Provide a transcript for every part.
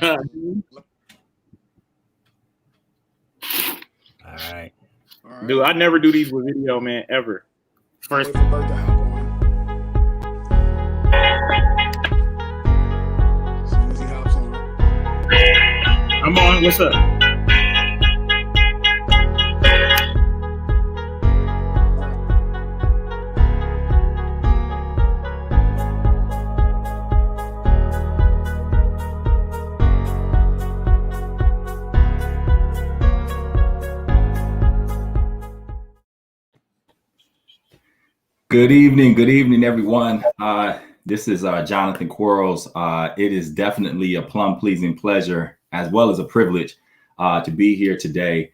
All right. Dude, I never do these with video, man, ever. First. Wait for Bert to hop on. As soon as he hops on. I'm on. What's up? Good evening, everyone. This is Jonathan Quarles. It is definitely a plum-pleasing pleasure as well as a privilege to be here today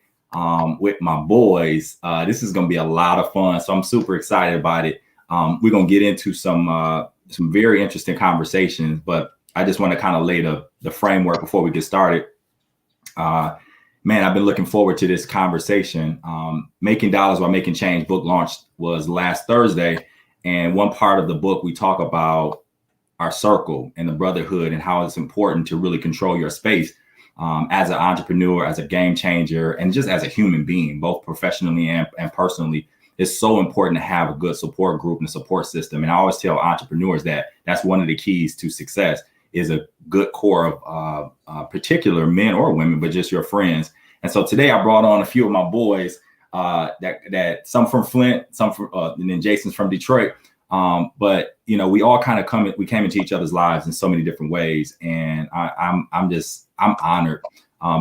with my boys. This is going to be a lot of fun, so I'm super excited about it. We're going to get into some very interesting conversations, but I just want to kind of lay the framework before we get started. Man, I've been looking forward to this conversation. Making Dollars While Making Change book launch was last Thursday. And one part of the book, we talk about our circle and the brotherhood and how it's important to really control your space as an entrepreneur, as a game changer, and just as a human being, both professionally and personally. It's so important to have a good support group and a support system. And I always tell entrepreneurs that that's one of the keys to success is a good core of particular men or women, but just your friends. And so today I brought on a few of my boys that some from Flint, some from, and then Jason's from Detroit. But, you know, we all kind of we came into each other's lives in so many different ways. And I'm honored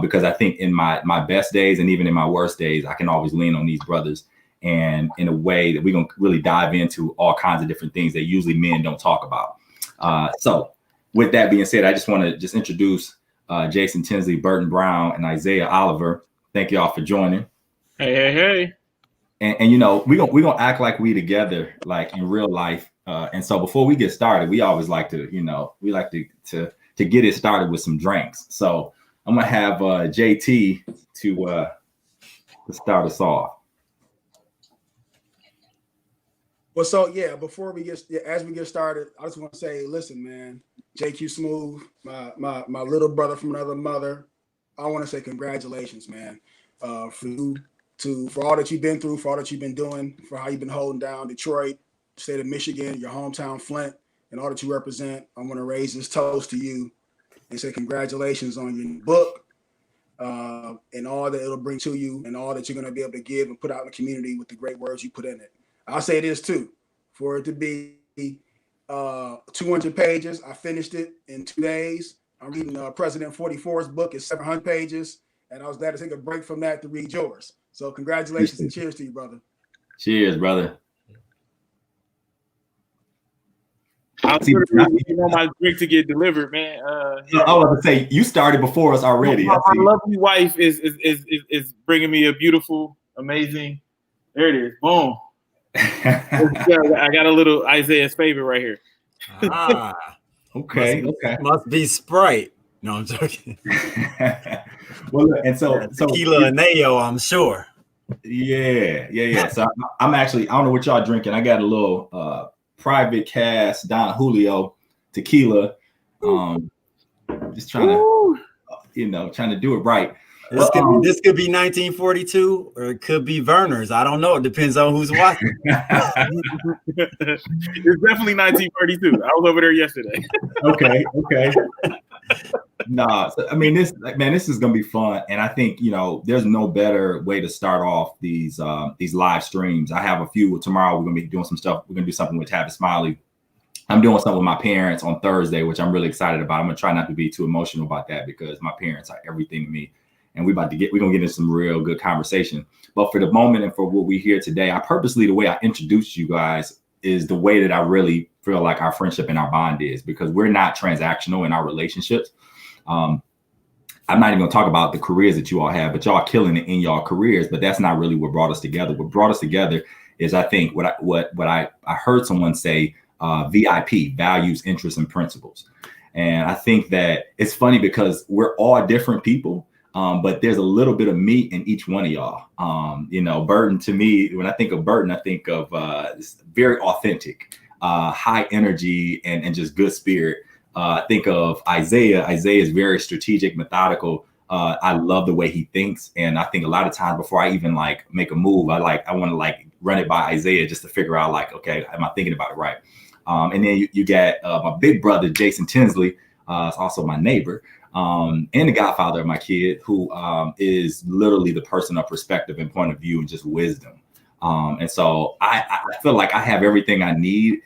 because I think in my best days and even in my worst days, I can always lean on these brothers. And in a way that we're going to really dive into all kinds of different things that usually men don't talk about. So with that being said, I just want to introduce Jason Tinsley, Burton Brown, and Isaiah Oliver. Thank y'all for joining. Hey. And you know, we're gonna act like we together, like in real life. And so before we get started, we always like to, you know, we like to get it started with some drinks. So I'm gonna have JT to start us off. Well, so yeah, before we as we get started, I just want to say, listen, man, JQ Smooth, my little brother from another mother. I want to say congratulations, man, for all that you've been through, for all that you've been doing, for how you've been holding down Detroit, state of Michigan, your hometown Flint, and all that you represent. I want to raise this toast to you and say congratulations on your book and all that it'll bring to you and all that you're going to be able to give and put out in the community with the great words you put in it. I'll say this too, for it to be 200 pages. I finished it in 2 days. I'm reading President 44's book. It's 700 pages. And I was glad to take a break from that to read yours. So congratulations and cheers to you, brother. Cheers, brother. I'm sure you know my drink to get delivered, man. I was going to say, you started before us already. My lovely wife is bringing me a beautiful, amazing. There it is. Boom. I got a little Isaiah's favorite right here. Okay. Must be Sprite. No, I'm joking. Well, and so tequila and nayo, I'm sure. Yeah. So I'm actually, I don't know what y'all drinking. I got a little private cast Don Julio tequila. Just trying to do it right. This could be 1942 or it could be Werner's. I don't know. It depends on who's watching. It's definitely 1942. I was over there yesterday. Okay. Nah, I mean, this is gonna be fun, and I think, you know, there's no better way to start off these live streams. I have a few tomorrow. We're gonna be doing some stuff. We're gonna do something with Tavis Smiley. I'm doing something with my parents on Thursday, which I'm really excited about. I'm gonna try not to be too emotional about that because my parents are everything to me, and we're gonna get into some real good conversation. But for the moment and for what we hear today, the way I introduced you guys is the way that I really feel like our friendship and our bond is, because we're not transactional in our relationships. I'm not even gonna talk about the careers that you all have, but y'all killing it in y'all careers. But that's not really what brought us together. What brought us together is, I think, what I heard someone say, VIP, values, interests, and principles. And I think that it's funny because we're all different people, but there's a little bit of me in each one of y'all. You know, Burton, to me, when I think of Burton, I think of very authentic, high energy, and just good spirit. think of Isaiah. Isaiah is very strategic, methodical. I love the way he thinks. And I think a lot of times before I even like make a move, I want to like run it by Isaiah just to figure out like, okay, am I thinking about it right? And then you get my big brother, Jason Tinsley, is also my neighbor, and the godfather of my kid, who is literally the person of perspective and point of view and just wisdom. And so I feel like I have everything I need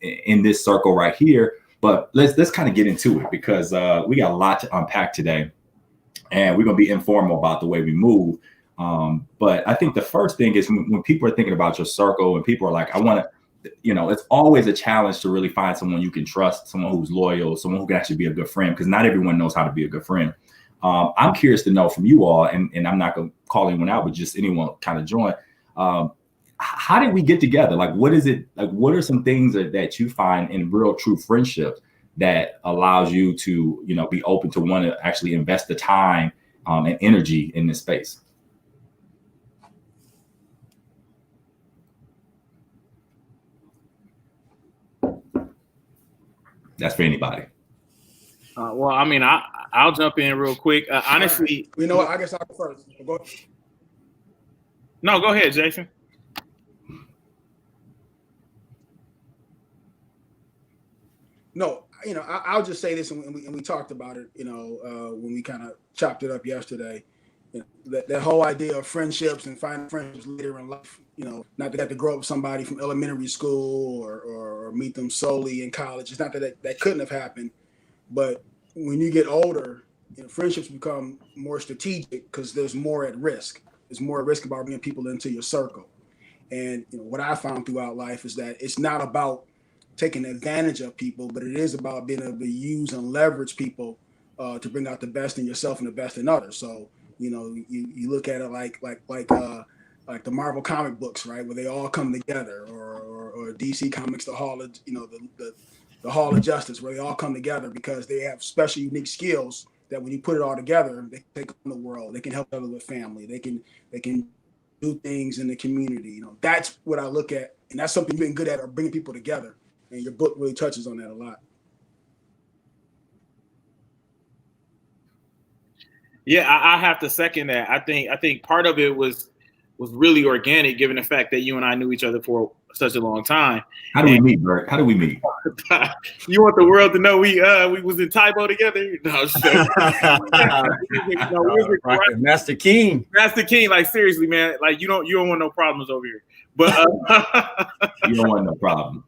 in this circle right here. But let's kind of get into it, because we got a lot to unpack today, and we're going to be informal about the way we move. But I think the first thing is when people are thinking about your circle and people are like, I want to, it's always a challenge to really find someone you can trust, someone who's loyal, someone who can actually be a good friend, because not everyone knows how to be a good friend. I'm curious to know from you all, and I'm not going to call anyone out, but just anyone kind of join. How did we get together? Like, what is it? Like, what are some things that you find in real, true friendships that allows you to, be open to want to actually invest the time and energy in this space? That's for anybody. Well, I mean, I'll jump in real quick. Honestly, you know what? I guess I'll go first. No, go ahead, Jason. No, I'll just say this, and we talked about it, when we kind of chopped it up yesterday. That whole idea of friendships and finding friendships later in life, not to have to grow up with somebody from elementary school or meet them solely in college. It's not that couldn't have happened, but when you get older, friendships become more strategic because there's more at risk. There's more at risk about bringing people into your circle. And what I found throughout life is that it's not about taking advantage of people, but it is about being able to use and leverage people to bring out the best in yourself and the best in others. So, you look at it like the Marvel comic books, right, where they all come together, or DC Comics, the Hall of, the Hall of Justice, where they all come together because they have special, unique skills that when you put it all together, they take on the world. They can help others with family. They can do things in the community. That's what I look at, and that's something you've been good at, or bringing people together. And your book really touches on that a lot. Yeah, I have to second that. I think part of it was really organic, given the fact that you and I knew each other for such a long time. How do we meet, Bert? How do we meet? You want the world to know we was in Taibo together? No, Master King. Like, seriously, man. Like, you don't want no problems over here. But you don't want no problem.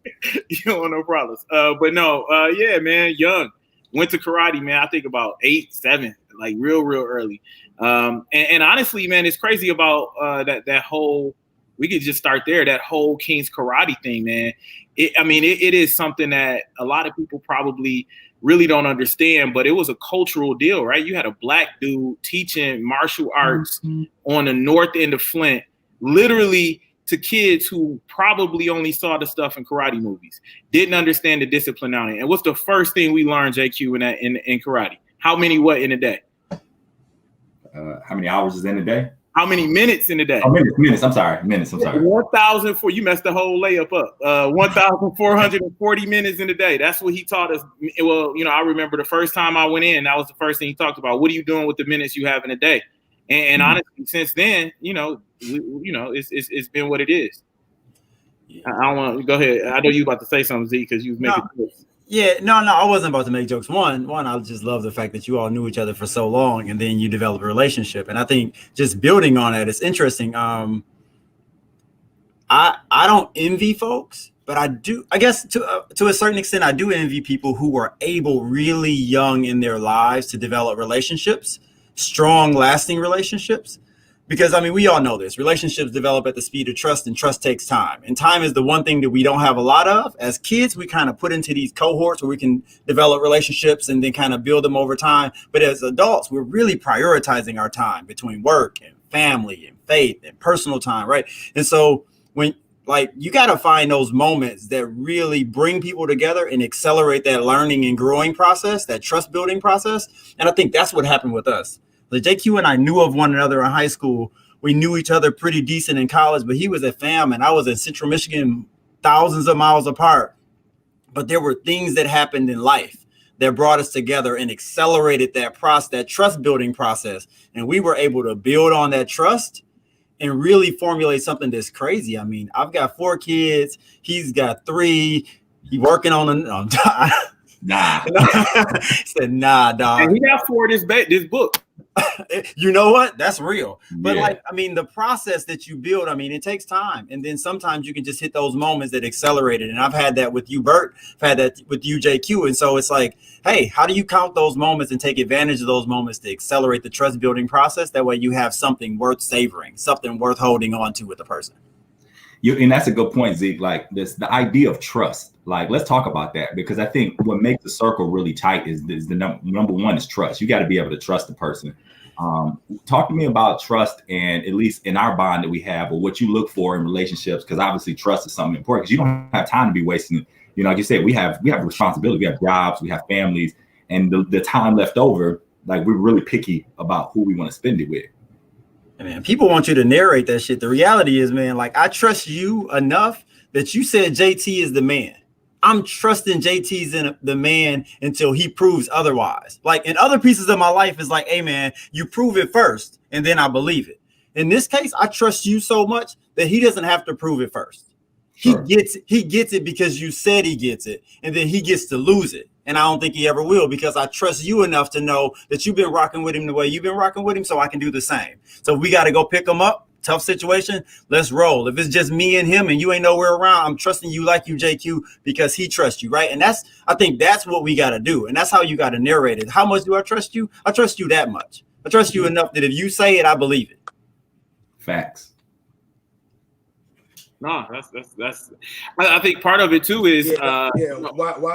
You don't want no problems. But no, yeah, man. Young, went to karate, man. I think about 8, 7, like real early. And honestly, man, it's crazy about that whole. We could just start there. That whole King's Karate thing, man. It is something that a lot of people probably really don't understand, but it was a cultural deal, right? You had a black dude teaching martial arts on the north end of Flint, literally to kids who probably only saw the stuff in karate movies, didn't understand the discipline on it. And what's the first thing we learned, JQ, in karate? How many what in a day? How many hours is in a day? How many minutes in a day? Oh, minutes. I'm sorry. 1,004. You messed the whole layup up. 1,440 minutes in a day. That's what he taught us. Well, I remember the first time I went in, that was the first thing he talked about. What are you doing with the minutes you have in a day? And honestly, since then, it's been what it is. I don't want to go ahead. I know you about to say something, Z, because you was making jokes. Yeah, no, I wasn't about to make jokes. One, I just love the fact that you all knew each other for so long, and then you develop a relationship. And I think just building on that, it's interesting. I don't envy folks, but I do. I guess to a certain extent, I do envy people who are able, really young in their lives, to develop relationships, strong, lasting relationships. Because, we all know this. Relationships develop at the speed of trust, and trust takes time. And time is the one thing that we don't have a lot of. As kids, we kind of put into these cohorts where we can develop relationships and then kind of build them over time. But as adults, we're really prioritizing our time between work and family and faith and personal time, right? And so when, you got to find those moments that really bring people together and accelerate that learning and growing process, that trust building process. And I think that's what happened with us. The JQ and I knew of one another in high school. We knew each other pretty decent in college, but he was at FAM and I was in Central Michigan, thousands of miles apart. But there were things that happened in life that brought us together and accelerated that process, that trust building process. And we were able to build on that trust and really formulate something that's crazy. I mean, I've got 4 kids. He's got 3. He working on Nah. said, nah, dog. And he got 4 this book. You know what? That's real. But Yeah. like, I mean, the process that you build, I mean, it takes time. And then sometimes you can just hit those moments that accelerate it. And I've had that with you, Bert. I've had that with you, JQ. And so it's like, hey, how do you count those moments and take advantage of those moments to accelerate the trust building process? That way you have something worth savoring, something worth holding on to with the person. And that's a good point, Zeke. Like the idea of trust. Like, let's talk about that, because I think what makes the circle really tight is the number one is trust. You got to be able to trust the person. Talk to me about trust, and at least in our bond that we have, or what you look for in relationships, because obviously trust is something important, because you don't have time to be wasting. You know, like you said, we have responsibility, we have jobs, we have families, and the time left over, like, we're really picky about who we want to spend it with. Man, people want you to narrate that shit. The reality is, man, like, I trust you enough that you said JT is the man. I'm trusting JT's in the man until he proves otherwise. Like, in other pieces of my life, is like, hey, man, you prove it first, and then I believe it. In this case, I trust you so much that he doesn't have to prove it first. Sure. He gets it because you said he gets it, and then he gets to lose it. And I don't think he ever will, because I trust you enough to know that you've been rocking with him the way you've been rocking with him, so I can do the same. So we got to go pick him up. Tough situation. Let's roll. If it's just me and him and you ain't nowhere around, I'm trusting you like you, JQ, because he trusts you, right? And I think that's what we got to do. And that's how you got to narrate it. How much do I trust you? I trust you that much. I trust you enough that if you say it, I believe it. Facts. No, that's. I think part of it too is. Why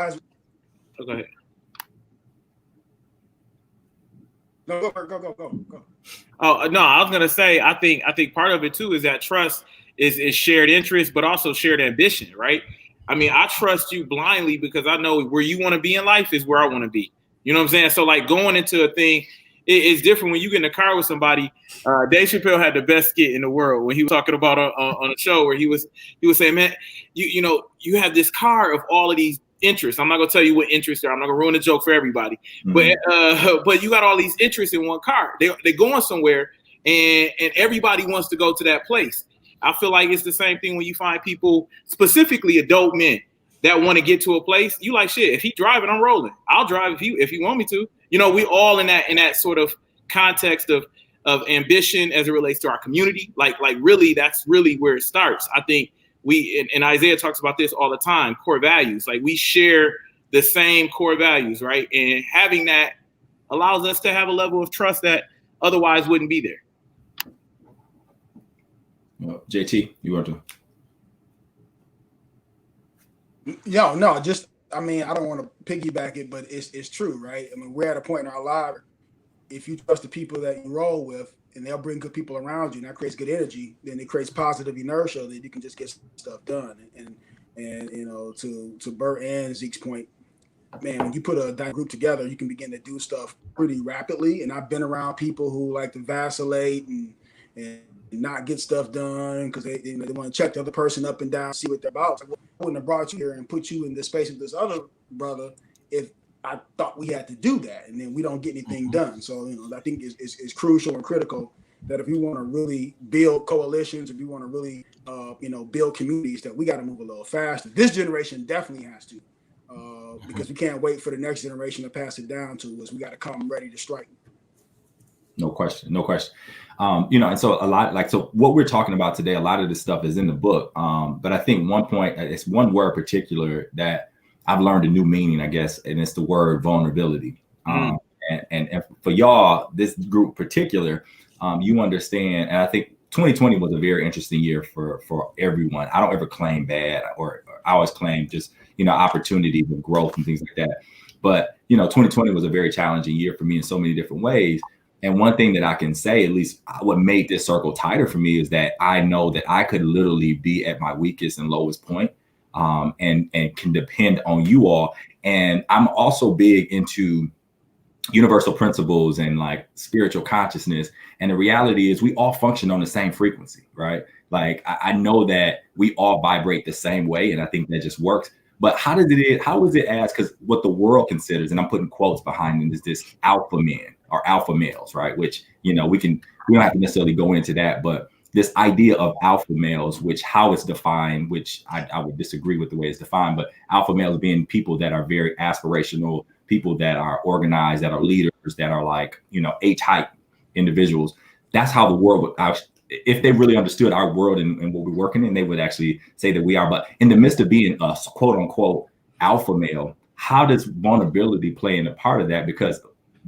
is? Oh, go ahead. No, go. Oh no, I was gonna say I think part of it too is that trust is shared interest, but also shared ambition, right? I mean, I trust you blindly because I know where you want to be in life is where I want to be. You know what I'm saying? So like going into a thing, it's different when you get in a car with somebody. Dave Chappelle had the best skit in the world when he was talking about on a show where he was saying, man, you know, you have this car of all of these interests. I'm not gonna tell you what interests are. I'm not gonna ruin the joke for everybody. Mm-hmm. But you got all these interests in one car. They're going somewhere, and everybody wants to go to that place. I feel like it's the same thing when you find people, specifically adult men, that want to get to a place. You like, shit, if he driving, I'm rolling. I'll drive if he want me to. You know, we all in that sort of context of ambition as it relates to our community. Like really, that's really where it starts. I think and Isaiah talks about this all the time, core values. Like, we share the same core values, right? And having that allows us to have a level of trust that otherwise wouldn't be there. Well, JT, you want to? No, just, I mean, I don't want to piggyback it, but it's true, right? I mean, we're at a point in our life, if you trust the people that you roll with, and they'll bring good people around you, and that creates good energy, then it creates positive inertia that you can just get stuff done. And you know, to Bert and Zeke's point, man, when you put that group together, you can begin to do stuff pretty rapidly. And I've been around people who like to vacillate and not get stuff done because they want to check the other person up and down, see what they're about. It's like, well, I wouldn't have brought you here and put you in this space with this other brother if I thought we had to do that, and then we don't get anything done. So, you know, I think it's crucial and critical that if you want to really build coalitions, if you want to really, build communities, that we got to move a little faster. This generation definitely has to, because we can't wait for the next generation to pass it down to us. We got to come ready to strike. No question. And so what we're talking about today, a lot of this stuff is in the book. But I think one point, it's one word particular that I've learned a new meaning, I guess, and it's the word vulnerability. And for y'all, this group particular, you understand, and I think 2020 was a very interesting year for everyone. I don't ever claim bad, or I always claim just, opportunities and growth and things like that. But, 2020 was a very challenging year for me in so many different ways. And one thing that I can say, at least what made this circle tighter for me, is that I know that I could literally be at my weakest and lowest point. And can depend on you all. And I'm also big into universal principles and like spiritual consciousness. And the reality is we all function on the same frequency, right? Like I know that we all vibrate the same way, and I think that just works. But how is it as, because what the world considers, and I'm putting quotes behind it, is this alpha men or alpha males, right? Which, we don't have to necessarily go into that, but this idea of alpha males, which how it's defined, which I would disagree with the way it's defined, but alpha males being people that are very aspirational, people that are organized, that are leaders, that are like, A-type individuals. That's how the world would, if they really understood our world and what we're working in, they would actually say that we are. But in the midst of being a quote unquote alpha male, how does vulnerability play in a part of that? Because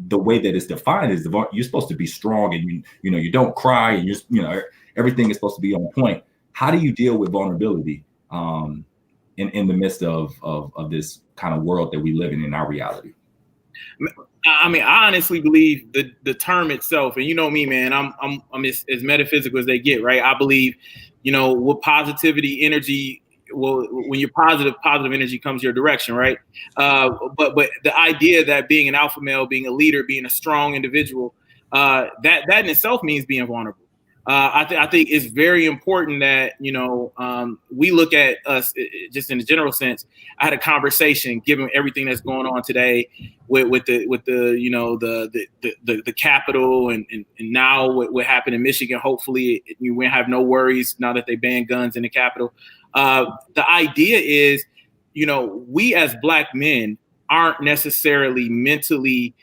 the way that it's defined is you're supposed to be strong, and you don't cry, and everything is supposed to be on point. How do you deal with vulnerability in the midst of this kind of world that we live in our reality? I mean, I honestly believe the term itself, and you know me, man, I'm as metaphysical as they get, right? I believe, with positivity, energy, well, when you're positive energy comes your direction, right? But the idea that being an alpha male, being a leader, being a strong individual, that in itself means being vulnerable. I think it's very important that we look at us just in a general sense. I had a conversation, given everything that's going on today with the Capitol and now what happened in Michigan. Hopefully, you won't have no worries now that they banned guns in the Capitol. The idea is, we as Black men aren't necessarily mentally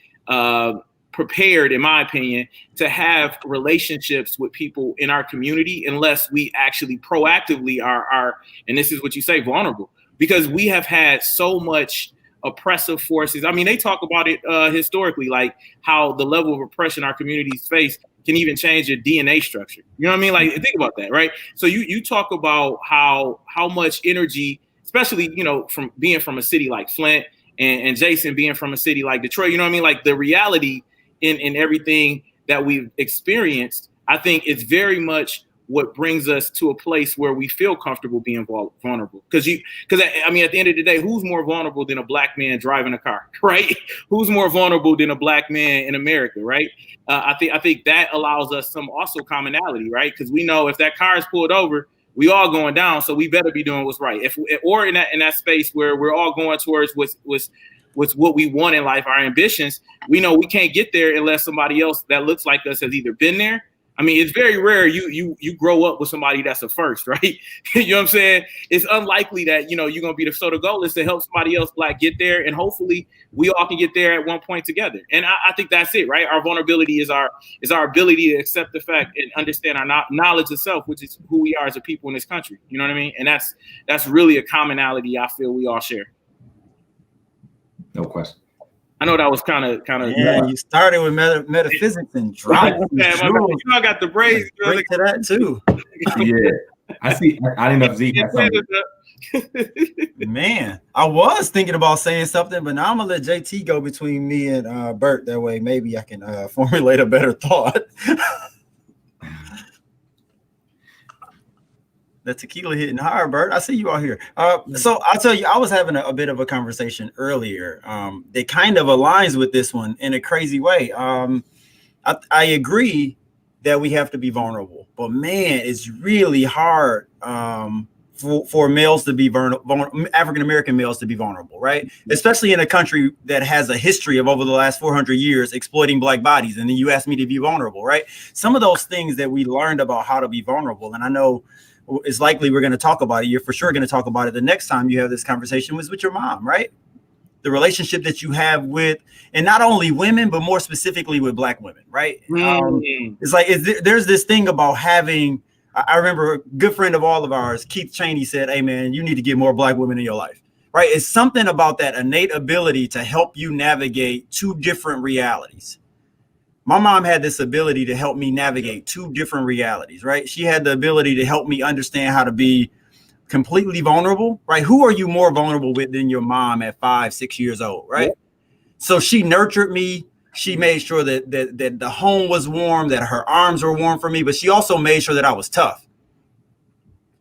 prepared, in my opinion, to have relationships with people in our community unless we actually proactively are, and this is what you say, vulnerable, because we have had so much oppressive forces. I mean, they talk about it historically, like how the level of oppression our communities face can even change your DNA structure. You know what I mean? Like, think about that, right? So you talk about how much energy, especially, from being from a city like Flint and Jason being from a city like Detroit, you know what I mean? Like, the reality in everything that we've experienced, I think it's very much what brings us to a place where we feel comfortable being vulnerable. Because I mean, at the end of the day, who's more vulnerable than a Black man driving a car, right? Who's more vulnerable than a Black man in America, right? I think that allows us some also commonality, right? Because we know if that car is pulled over, we all going down, so we better be doing what's right. Or in that space where we're all going towards what's what we want in life, our ambitions, we know we can't get there unless somebody else that looks like us has either been there. I mean, it's very rare you grow up with somebody that's a first, right? You know what I'm saying? It's unlikely that, you're going to be the sort of goal is to help somebody else Black get there. And hopefully we all can get there at one point together. And I think that's it, right? Our vulnerability is our ability to accept the fact and understand our knowledge of self, which is who we are as a people in this country. You know what I mean? And that's really a commonality I feel we all share. No question. I know that was kind of. Yeah, you started with metaphysics and dropped. I got the braids. Break to that too. Yeah, I see. I didn't know if Zeke had something. Man, I was thinking about saying something, but now I'm gonna let JT go between me and Bert. That way, maybe I can formulate a better thought. The tequila hitting hard, Bert. I see you out here. So I'll tell you, I was having a bit of a conversation earlier that kind of aligns with this one in a crazy way. I agree that we have to be vulnerable, but man, it's really hard for males to be vulnerable, African-American males to be vulnerable, right? Especially in a country that has a history of over the last 400 years exploiting Black bodies. And then you asked me to be vulnerable, right? Some of those things that we learned about how to be vulnerable, and I know it's likely we're going to talk about it. You're for sure going to talk about it the next time you have this conversation was with your mom, right? The relationship that you have with, and not only women, but more specifically with Black women, right? It's like, there's this thing about having, I remember a good friend of all of ours, Keith Cheney, said, hey man, you need to get more Black women in your life, right? It's something about that innate ability to help you navigate two different realities. My mom had this ability to help me navigate two different realities, right? She had the ability to help me understand how to be completely vulnerable, right? Who are you more vulnerable with than your mom at 5, 6 years old, right? Yep. So she nurtured me. She made sure that the home was warm, that her arms were warm for me, but she also made sure that I was tough.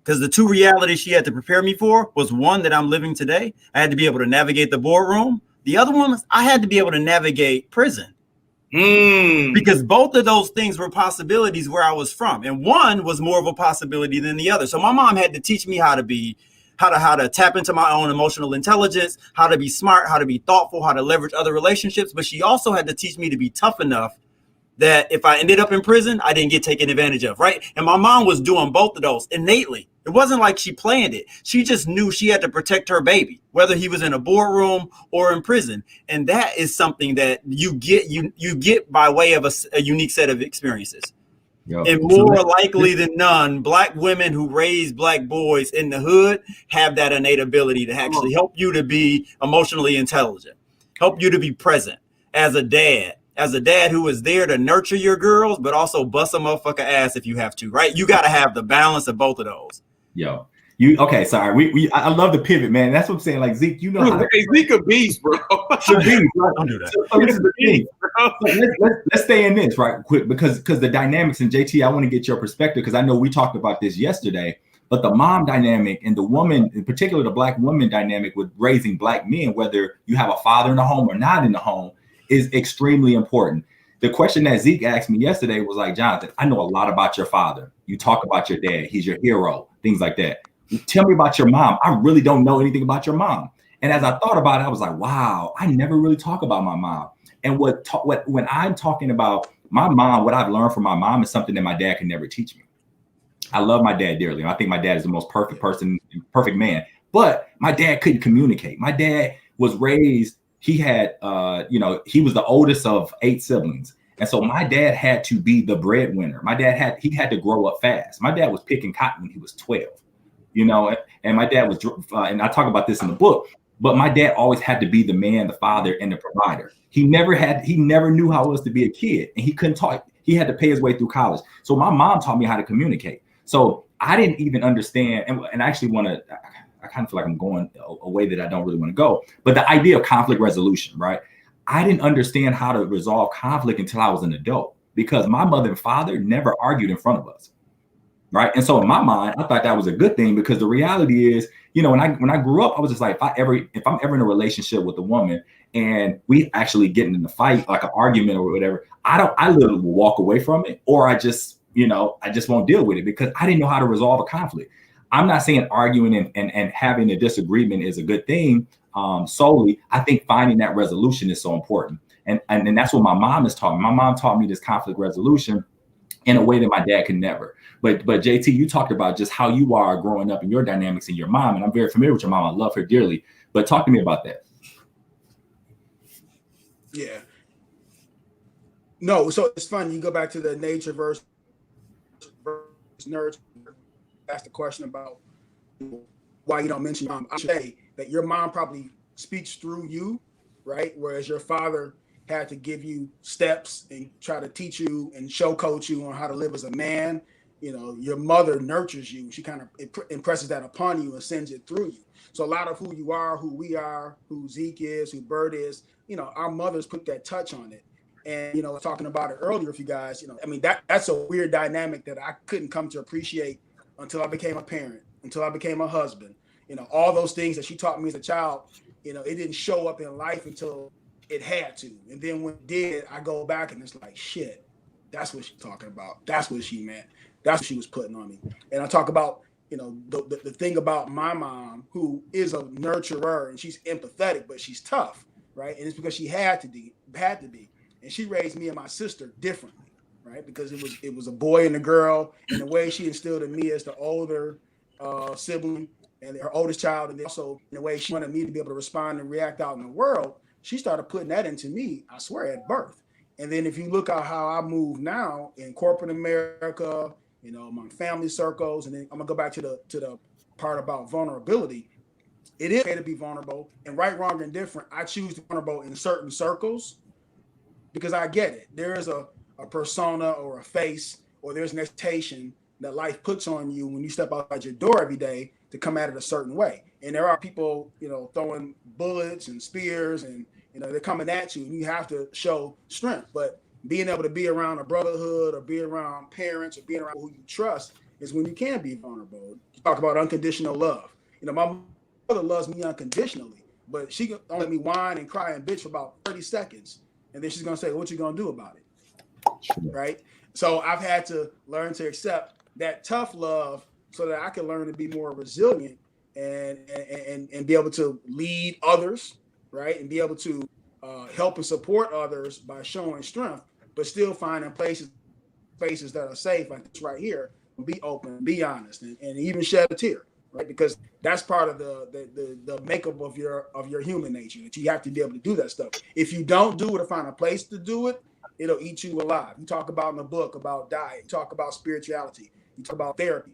Because the two realities she had to prepare me for was one, that I'm living today. I had to be able to navigate the boardroom. The other one was I had to be able to navigate prison. Because both of those things were possibilities where I was from, and one was more of a possibility than the other. So my mom had to teach me how to how to tap into my own emotional intelligence, how to be smart, how to be thoughtful, how to leverage other relationships. But she also had to teach me to be tough enough that if I ended up in prison, I didn't get taken advantage of, right? And my mom was doing both of those innately. It wasn't like she planned it. She just knew she had to protect her baby, whether he was in a boardroom or in prison. And that is something that you get by way of a unique set of experiences. Yo, And more likely than none, Black women who raise Black boys in the hood have that innate ability to actually help you to be emotionally intelligent, help you to be present as a dad who is there to nurture your girls, but also bust a motherfucker ass if you have to, right? You got to have the balance of both of those. Yo, okay, sorry. I love the pivot, man. That's what I'm saying. Like, Zeke, you know how Zeke a beast, bro. Should be, right? Don't do that. So this is the thing. So let's stay in this right quick because the dynamics, and JT, I want to get your perspective because I know we talked about this yesterday, but the mom dynamic and the woman, in particular, the Black woman dynamic with raising Black men, whether you have a father in the home or not in the home, is extremely important. The question that Zeke asked me yesterday was like, Jonathan, I know a lot about your father. You talk about your dad. He's your hero, things like that. Tell me about your mom. I really don't know anything about your mom. And as I thought about it, I was like, wow, I never really talk about my mom. And when I'm talking about my mom, what I've learned from my mom is something that my dad can never teach me. I love my dad dearly. I think my dad is the most perfect person, perfect man. But my dad couldn't communicate. My dad was raised, he had, he was the oldest of 8 siblings. And so my dad had to be the breadwinner. My dad had to grow up fast. My dad was picking cotton when he was 12, and my dad was, and I talk about this in the book, but my dad always had to be the man, the father, and the provider. He never knew how it was to be a kid, and he couldn't talk. He had to pay his way through college. So my mom taught me how to communicate. So I didn't even understand, and I actually I kind of feel like I'm going a way that I don't really want to go, but the idea of conflict resolution, right? I didn't understand how to resolve conflict until I was an adult because my mother and father never argued in front of us, right? And so in my mind, I thought that was a good thing because the reality is, when I grew up, I was just like, if I'm ever in a relationship with a woman and we actually getting in a fight, like an argument or whatever, I literally will walk away from it, or I just won't deal with it because I didn't know how to resolve a conflict. I'm not saying arguing and having a disagreement is a good thing. Solely, I think finding that resolution is so important. And that's what my mom has taught me. My mom taught me this conflict resolution in a way that my dad could never. But JT, you talked about just how you are growing up and your dynamics and your mom. And I'm very familiar with your mom. I love her dearly. But talk to me about that. Yeah. No, so it's funny. You go back to the nature versus nurture. Ask the question about why you don't mention your mom. I should say that your mom probably speaks through you, right? Whereas your father had to give you steps and try to teach you and show coach you on how to live as a man. Your mother nurtures you. She kind of impresses that upon you and sends it through you. So a lot of who you are, who we are, who Zeke is, who Bert is, our mothers put that touch on it. And, talking about it earlier with you guys, that's a weird dynamic that I couldn't come to appreciate until I became a parent, until I became a husband. All those things that she taught me as a child, it didn't show up in life until it had to. And then when it did, I go back and it's like, shit, that's what she's talking about. That's what she meant. That's what she was putting on me. And I talk about, the thing about my mom, who is a nurturer and she's empathetic, but she's tough, right? And it's because she had to be. And she raised me and my sister differently, right? Because it was a boy and a girl, and the way she instilled in me as the older sibling and her oldest child, and also in the way she wanted me to be able to respond and react out in the world, she started putting that into me, I swear, at birth. And then if you look at how I move now in corporate America, among family circles, and then I'm gonna go back to the part about vulnerability. It is okay to be vulnerable, and right, wrong, and indifferent. I choose to be vulnerable in certain circles because I get it. There is a persona or a face, or there's an expectation that life puts on you when you step outside your door every day to come at it a certain way. And there are people, throwing bullets and spears, and they're coming at you, and you have to show strength. But being able to be around a brotherhood, or be around parents, or being around who you trust is when you can be vulnerable. You talk about unconditional love. My mother loves me unconditionally, but she can only let me whine and cry and bitch for about 30 seconds. And then she's going to say, well, what you going to do about it? Sure. Right? So I've had to learn to accept that tough love so that I can learn to be more resilient and be able to lead others, right? And be able to help and support others by showing strength, but still finding spaces that are safe, like this right here, be open, be honest, and even shed a tear, right? Because that's part of the makeup of your human nature, that you have to be able to do that stuff. If you don't do it or find a place to do it, it'll eat you alive. You talk about in the book about diet, you talk about spirituality, you talk about therapy.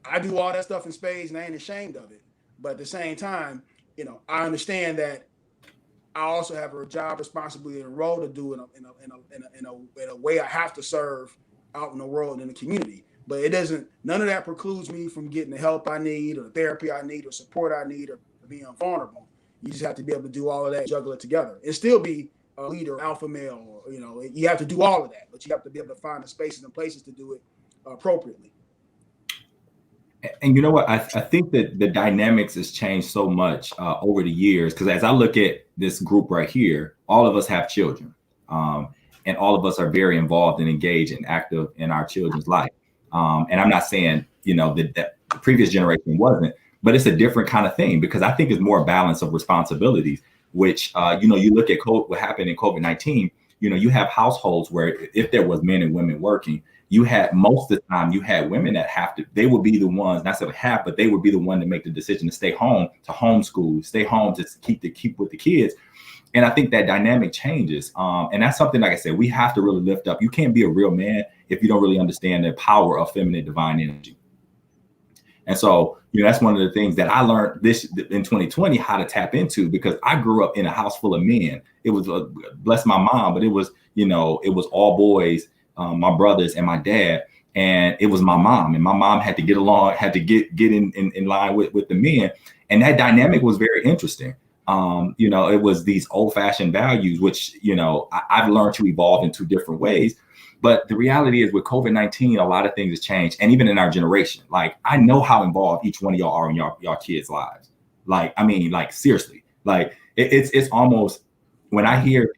I do all that stuff in spades and I ain't ashamed of it. But at the same time, I understand that I also have a job responsibility and a role to do in a way I have to serve out in the world in the community. But it doesn't. None of that precludes me from getting the help I need, or the therapy I need, or support I need, or being vulnerable. You just have to be able to do all of that, juggle it together, and still be a leader, alpha male. Or, you have to do all of that, but you have to be able to find the spaces and places to do it appropriately. And you know what? I think that the dynamics has changed so much over the years, because as I look at this group right here, all of us have children, and all of us are very involved and engaged and active in our children's life. And I'm not saying, that the previous generation wasn't, but it's a different kind of thing, because I think it's more a balance of responsibilities, which, you look at what happened in COVID-19, you have households where if there was men and women working, you had most of the time you had women that they would be the ones, not saying half, but they would be the one to make the decision to stay home, to homeschool, stay home to keep with the kids. And I think that dynamic changes. And that's something, like I said, we have to really lift up. You can't be a real man if you don't really understand the power of feminine divine energy. And so, that's one of the things that I learned this in 2020, how to tap into, because I grew up in a house full of men. It was, bless my mom, but it was, it was all boys, my brothers and my dad, and it was my mom, and my mom had to get along, had to get in line with the men. And that dynamic was very interesting. It was these old fashioned values, which, I've learned to evolve in two different ways. But the reality is with COVID-19, a lot of things have changed. And even in our generation, like, I know how involved each one of y'all are in y'all kids' lives. Like, I mean, like, seriously, like it's almost, when I hear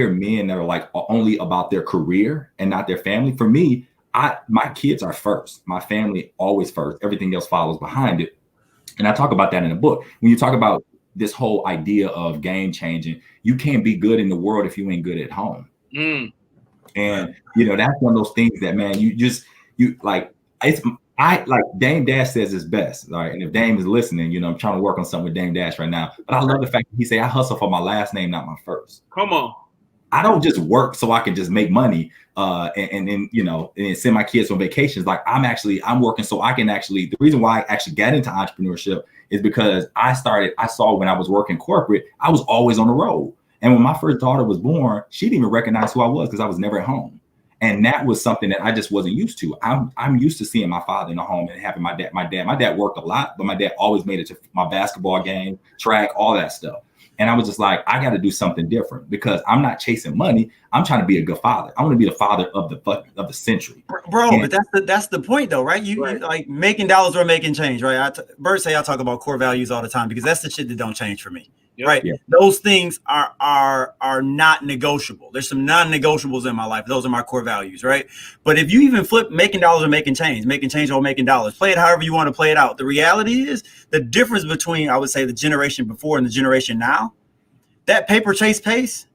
men that are like only about their career and not their family, for me, my kids are first, my family always first, everything else follows behind it. And I talk about that in the book. When you talk about this whole idea of game changing, you can't be good in the world if you ain't good at home. And that's one of those things that, man, Dame Dash says it's best. Right. And if Dame is listening, I'm trying to work on something with Dame Dash right now. But I love the fact that he say I hustle for my last name, not my first. Come on. I don't just work so I can just make money and then send my kids on vacations. Like, I'm working so I can the reason why I actually got into entrepreneurship is because I saw when I was working corporate, I was always on the road. And when my first daughter was born, she didn't even recognize who I was because I was never at home. And that was something that I just wasn't used to. I'm used to seeing my father in the home and having my dad worked a lot, but my dad always made it to my basketball game, track, all that stuff. And I was just like, I got to do something different, because I'm not chasing money. I'm trying to be a good father. I want to be the father of the century, bro. But that's the point, though, right? You like making dollars or making change, right? Bert say I talk about core values all the time, because that's the shit that don't change for me. Yep. Right. Yeah. Those things are not negotiable. There's some non-negotiables in my life. Those are my core values. Right. But if you even flip making dollars or making change or making dollars, play it however you want to play it out. The reality is the difference between, I would say, the generation before and the generation now, that paper chase pace.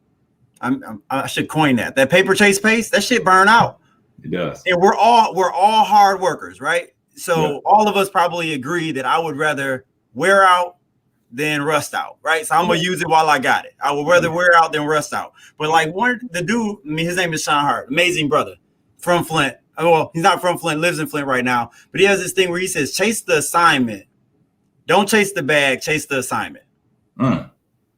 I should coin that. That paper chase pace, that shit burn out. It does. And we're all hard workers. Right. So all of us probably agree that I would rather wear out than rust out, right? So I'm gonna use it while I got it. I would rather wear out than rust out. But like the dude, his name is Sean Hart, amazing brother from Flint. Well, he's not from Flint, lives in Flint right now. But he has this thing where he says, chase the assignment. Don't chase the bag, chase the assignment.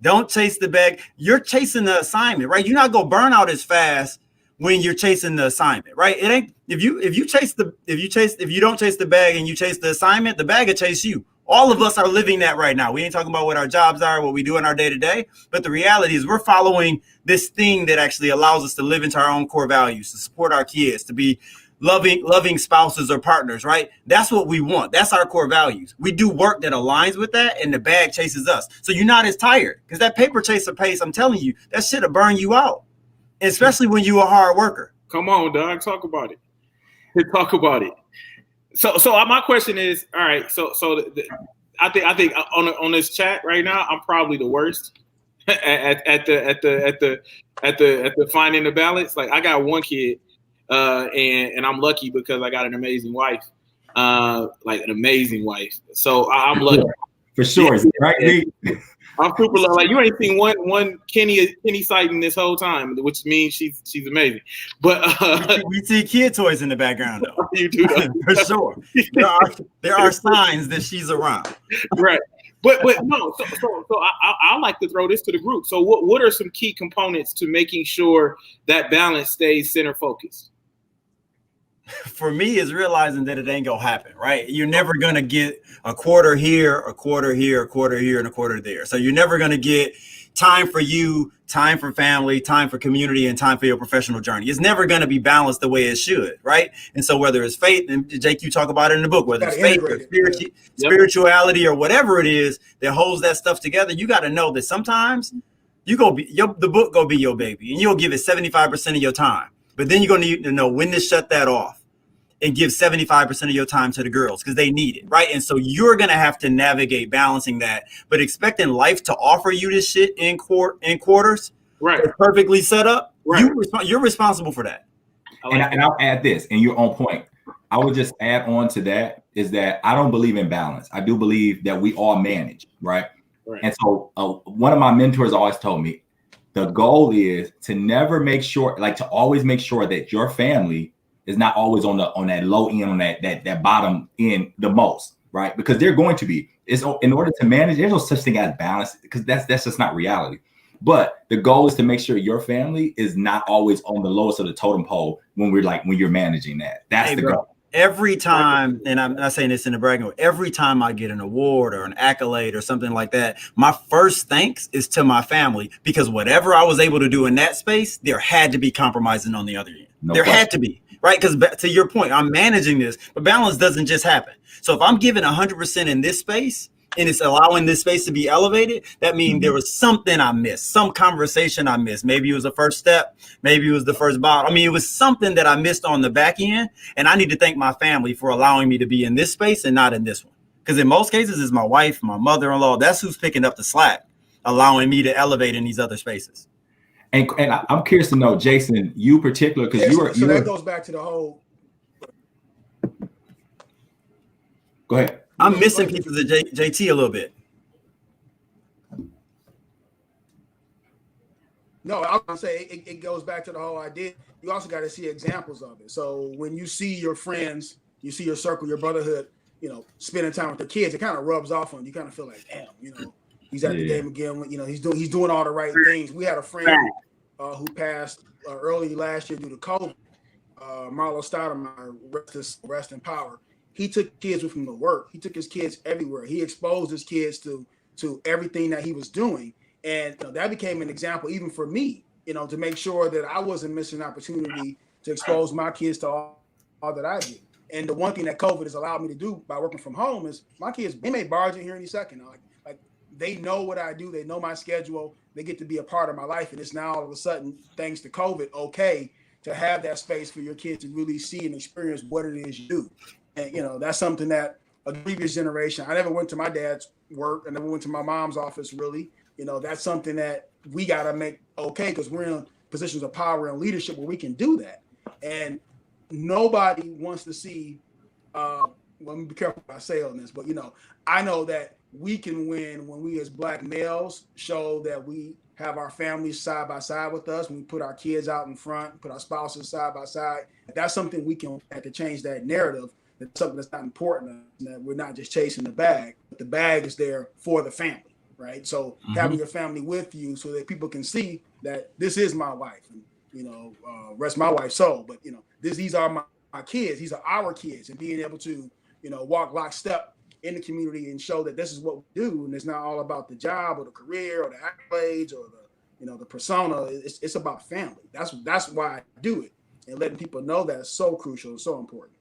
Don't chase the bag. You're chasing the assignment, right? You're not gonna burn out as fast when you're chasing the assignment, right? It ain't if you don't chase the bag and you chase the assignment, the bag will chase you. All of us are living that right now. We ain't talking about what our jobs are, what we do in our day to day, but the reality is we're following this thing that actually allows us to live into our own core values, to support our kids, to be loving spouses or partners, right? That's what we want. That's our core values. We do work that aligns with that, and the bag chases us. So you're not as tired, because that paper chaser pace, I'm telling you, that shit'll burn you out, especially when you're a hard worker. Come on, dog. Talk about it. Talk about it. So my question is, all right. So I think on this chat right now, I'm probably the worst at the finding the balance. Like I got one kid, and I'm lucky because I got an amazing wife, like an amazing wife. So I'm lucky. For sure, right? I'm super lucky. Like you ain't seen one Kenny sighting this whole time, which means she's amazing. But we see kid toys in the background though. You do for sure. There are signs that she's around. Right. But no. So I like to throw this to the group. So what are some key components to making sure that balance stays center focused? For me, is realizing that it ain't gonna happen, right? You're never gonna get a quarter here, a quarter here, a quarter here, and a quarter there. So you're never gonna get time for you, time for family, time for community, and time for your professional journey. It's never gonna be balanced the way it should, right? And so whether it's faith, and Jake, you talk about it in the book, whether it's faith or spirituality or whatever it is that holds that stuff together, you got to know that sometimes the book go be your baby, and you'll give it 75% of your time. But then you're going to need to know when to shut that off and give 75% of your time to the girls because they need it, right? And so you're going to have to navigate balancing that, but expecting life to offer you this shit in quarters, right? Perfectly set up. Right. You're responsible for that. And I'll add this, and you're on point. I would just add on to that is that I don't believe in balance. I do believe that we all manage, right? And so one of my mentors always told me, the goal is to never make sure, like to always make sure that your family is not always on that low end, on that bottom end the most, right? Because they're going to be. It's in order to manage, there's no such thing as balance because that's just not reality. But the goal is to make sure your family is not always on the lowest of the totem pole when you're managing that. That's the goal. Every time, and I'm not saying this in a bragging way, every time I get an award or an accolade or something like that, my first thanks is to my family because whatever I was able to do in that space, there had to be compromising on the other end. There had to be, right? Because to your point, I'm managing this, but balance doesn't just happen. So if I'm giving 100% in this space, and it's allowing this space to be elevated, that means there was something I missed, some conversation I missed. Maybe it was the first step, maybe it was the first bottle. I mean, it was something that I missed on the back end, and I need to thank my family for allowing me to be in this space and not in this one. Because in most cases, it's my wife, my mother-in-law, that's who's picking up the slack, allowing me to elevate in these other spaces. And I'm curious to know, Jason, you particular, because that goes back to the whole. Go ahead. I'm missing pieces of JT a little bit. No, I was gonna say it goes back to the whole idea. You also got to see examples of it. So when you see your friends, you see your circle, your brotherhood, spending time with the kids, it kind of rubs off on you. You kind of feel like, damn, he's at the game again. He's doing all the right things. We had a friend who passed early last year due to COVID. Marlo Stoudemire, rest in power. He took kids with him to work. He took his kids everywhere. He exposed his kids to everything that he was doing. And that became an example even for me, to make sure that I wasn't missing an opportunity to expose my kids to all that I do. And the one thing that COVID has allowed me to do by working from home is my kids, they may barge in here any second. Like they know what I do. They know my schedule. They get to be a part of my life. And it's now all of a sudden, thanks to COVID, okay to have that space for your kids to really see and experience what it is you do. And, that's something that a previous generation, I never went to my dad's work. I never went to my mom's office, really. That's something that we got to make okay because we're in positions of power and leadership where we can do that. And nobody wants to see, let me be careful what I say on this, but, I know that we can win when we as Black males show that we have our families side by side with us, when we put our kids out in front, put our spouses side by side. That's something we can have to change that narrative. That's something that's not important, that we're not just chasing the bag, but the bag is there for the family, right? So having your family with you so that people can see that this is my wife, and, rest my wife's soul, but, these are my kids, these are our kids, and being able to, walk lockstep in the community and show that this is what we do, and it's not all about the job or the career or the accolades or the persona. It's about family. That's why I do it, and letting people know that is so crucial and so important.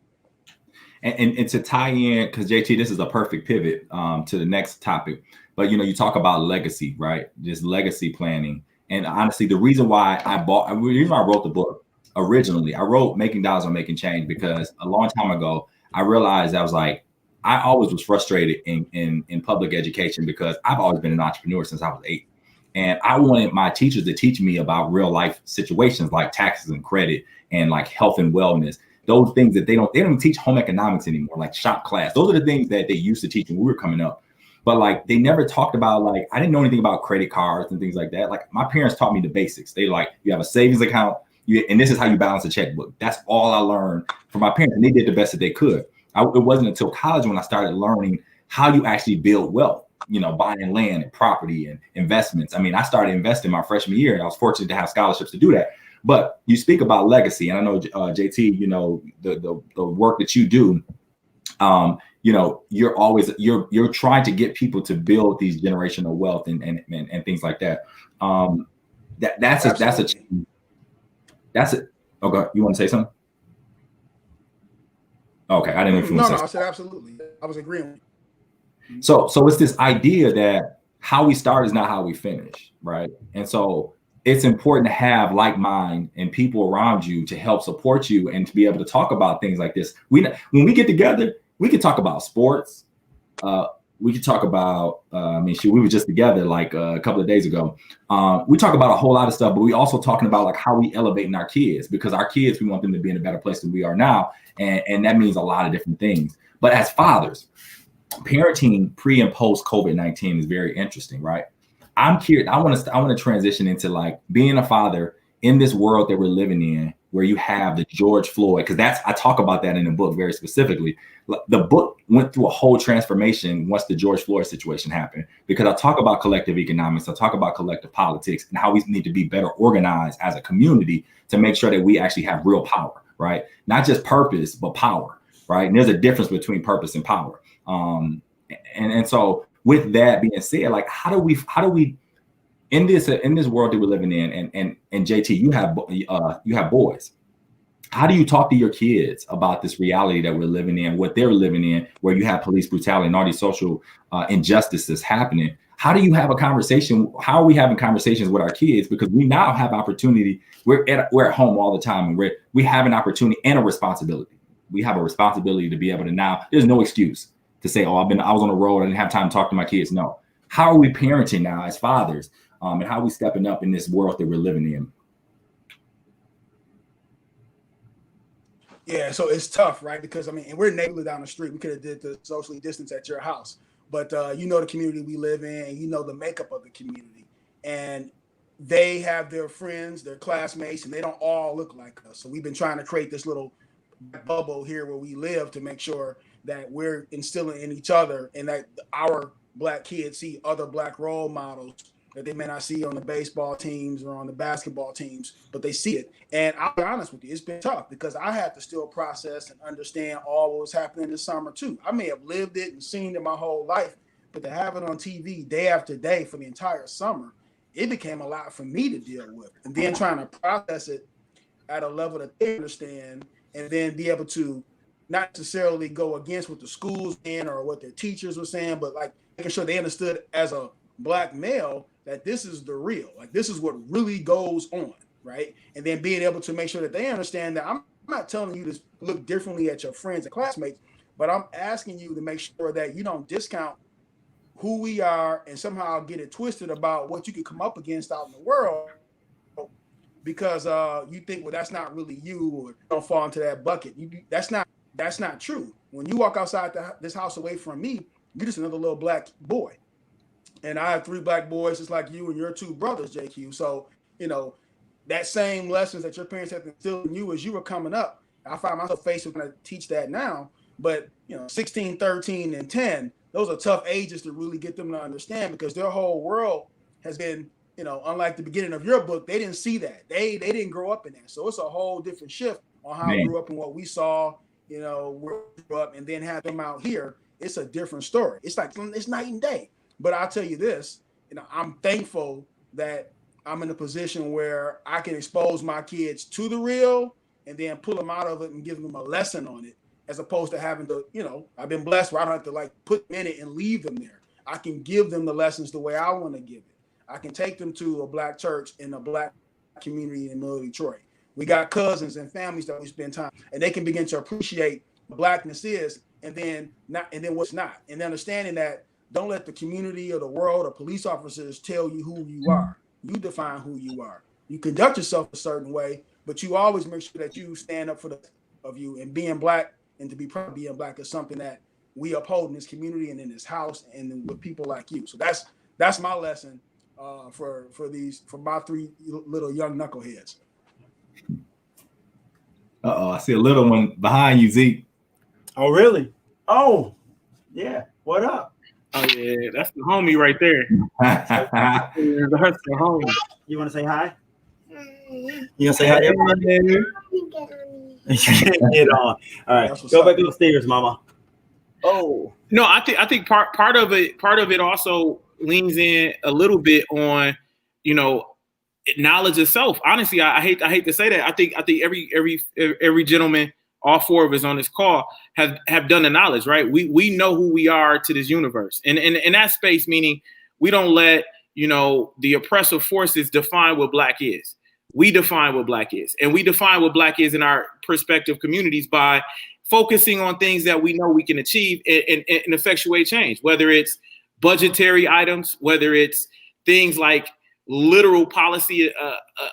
And to tie in, because JT, this is a perfect pivot to the next topic. But you talk about legacy, right? Just legacy planning. And honestly, the reason why I wrote the book originally, I wrote Making Dollars or Making Change because a long time ago I realized I was like, I always was frustrated in public education because I've always been an entrepreneur since I was 8. And I wanted my teachers to teach me about real life situations like taxes and credit and like health and wellness. Those things that they don't even teach home economics anymore, like shop class. Those are the things that they used to teach when we were coming up. But like they never talked about, like, I didn't know anything about credit cards and things like that. Like my parents taught me the basics. They like, you have a savings account, and this is how you balance a checkbook. That's all I learned from my parents, and they did the best that they could. It wasn't until college when I started learning how you actually build wealth, buying land and property and investments. I mean, I started investing my freshman year, and I was fortunate to have scholarships to do that. But you speak about legacy, and I know JT, the work that you do. You're always you're trying to get people to build these generational wealth and things like that. That's it. Okay, you want to say something? Okay, I didn't know if you want to say I said absolutely. I was agreeing. So it's this idea that how we start is not how we finish, right? And so it's important to have like mind and people around you to help support you and to be able to talk about things like this. When we get together, we can talk about sports. We could talk about, we were just together like a couple of days ago. We talk about a whole lot of stuff, but we also talking about like how we elevating our kids, because our kids, we want them to be in a better place than we are now. And that means a lot of different things. But as fathers, parenting pre and post COVID-19 is very interesting, right? I'm curious. I want to transition into like being a father in this world that we're living in, where you have the George Floyd, because I talk about that in the book very specifically. The book went through a whole transformation once the George Floyd situation happened, because I talk about collective economics, I talk about collective politics, and how we need to be better organized as a community to make sure that we actually have real power, right? Not just purpose, but power, right? And there's a difference between purpose and power. And so with that being said, like how do we in this world that we're living in, and JT, you have boys. How do you talk to your kids about this reality that we're living in, what they're living in, where you have police brutality and all these social injustices happening? How do you have a conversation? How are we having conversations with our kids? Because we now have opportunity. We're at home all the time, and we have an opportunity and a responsibility. We have a responsibility to be able to now. There's no excuse to say, "Oh, I was on the road. I didn't have time to talk to my kids." No. How are we parenting now as fathers, and how are we stepping up in this world that we're living in? Yeah, so it's tough, right? Because and we're neighborly down the street. We could have did the socially distance at your house, but the community we live in, and the makeup of the community, and they have their friends, their classmates, and they don't all look like us. So we've been trying to create this little bubble here where we live to make sure that we're instilling in each other, and that our Black kids see other Black role models that they may not see on the baseball teams or on the basketball teams, but they see it. And I'll be honest with you, it's been tough because I had to still process and understand all what was happening this summer too. I may have lived it and seen it my whole life, but to have it on TV day after day for the entire summer, it became a lot for me to deal with. And then trying to process it at a level that they understand, and then be able to not necessarily go against what the schools in or what their teachers were saying, but like making sure they understood as a Black male that this is the real, like this is what really goes on, right? And then being able to make sure that they understand that I'm not telling you to look differently at your friends and classmates, but I'm asking you to make sure that you don't discount who we are and somehow get it twisted about what you can come up against out in the world, because you think, well, that's not really you, or don't fall into that bucket. That's not true. When you walk outside this house away from me, you're just another little Black boy. And I have 3 Black boys just like you and your 2 brothers, JQ. So, that same lessons that your parents have instilled in you as you were coming up, I find myself faced with trying to teach that now. But, 16, 13, and 10, those are tough ages to really get them to understand, because their whole world has been, unlike the beginning of your book, they didn't see that. They didn't grow up in that. So it's a whole different shift on how I grew up and what we saw, where we grew up, and then have them out here. It's a different story. It's night and day. But I'll tell you this, I'm thankful that I'm in a position where I can expose my kids to the real and then pull them out of it and give them a lesson on it, as opposed to having to, I've been blessed where I don't have to put them in it and leave them there. I can give them the lessons the way I want to give it. I can take them to a Black church in a Black community in Middle Detroit. We got cousins and families that we spend time, and they can begin to appreciate what Blackness is and then what's not, and understanding that don't let the community or the world or police officers tell you who you are. You define who you are. You conduct yourself a certain way, but you always make sure that you stand up for the of you. And being black, and to be proud of being black, is something that we uphold in this community and in this house and with people like you. So that's my lesson for my three little young knuckleheads. I see a little one behind you, Zeke. Oh, really? Oh, yeah. What up? Oh yeah, that's the homie right there. That's the homie. You want to say hi? You gonna say hi to everybody? Get on. All right, go back upstairs, Mama. Oh no, I think part of it also leans in a little bit on, knowledge itself. Honestly, I hate to say that. I think every gentleman, all four of us on this call, have done the knowledge, right? We know who we are to this universe, and in that space, meaning we don't let the oppressive forces define what black is. We define what black is, and we define what black is in our prospective communities by focusing on things that we know we can achieve and effectuate change, whether it's budgetary items, whether it's things like literal policy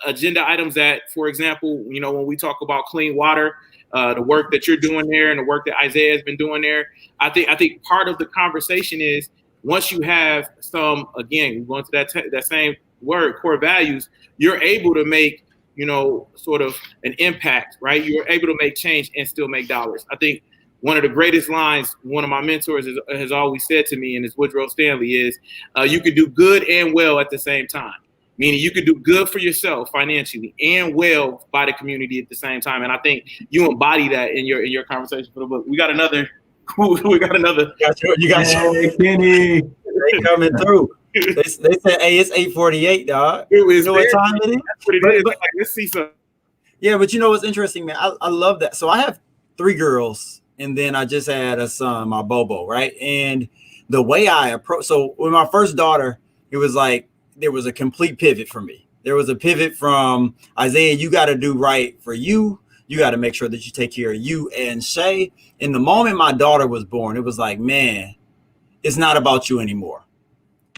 agenda items that, for example, when we talk about clean water, the work that you're doing there and the work that Isaiah has been doing there, I think part of the conversation is once you have some, again, going to that same word, core values, you're able to make, sort of an impact, right? You're able to make change and still make dollars. I think one of the greatest lines one of my mentors has always said to me, and it's Woodrow Stanley, is you could do good and well at the same time. Meaning you could do good for yourself financially and well by the community at the same time. And I think you embody that in your conversation for the book. We got another. You got Kenny. They coming through. They said, "Hey, it's 8:48, dog." You know what time it is? That's what it is. Like, let's see some. Yeah, but what's interesting, man? I love that. So I have 3 girls, and then I just had a son, my Bobo, right? And the way I approach, so with my first daughter, it was like there was a complete pivot for me. There was a pivot from Isaiah, you got to do right for you. You got to make sure that you take care of you and Shay. In the moment my daughter was born, it was like, man, it's not about you anymore,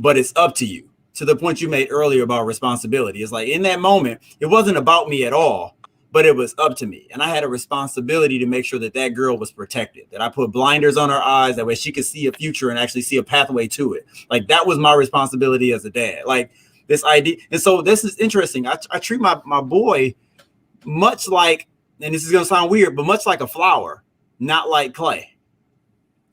but it's up to you. To the point you made earlier about responsibility. It's like in that moment, it wasn't about me at all, but it was up to me. And I had a responsibility to make sure that that girl was protected, that I put blinders on her eyes, that way she could see a future and actually see a pathway to it. Like that was my responsibility as a dad, like this idea. And so this is interesting. I treat my boy much like, and this is going to sound weird, but much like a flower, not like clay.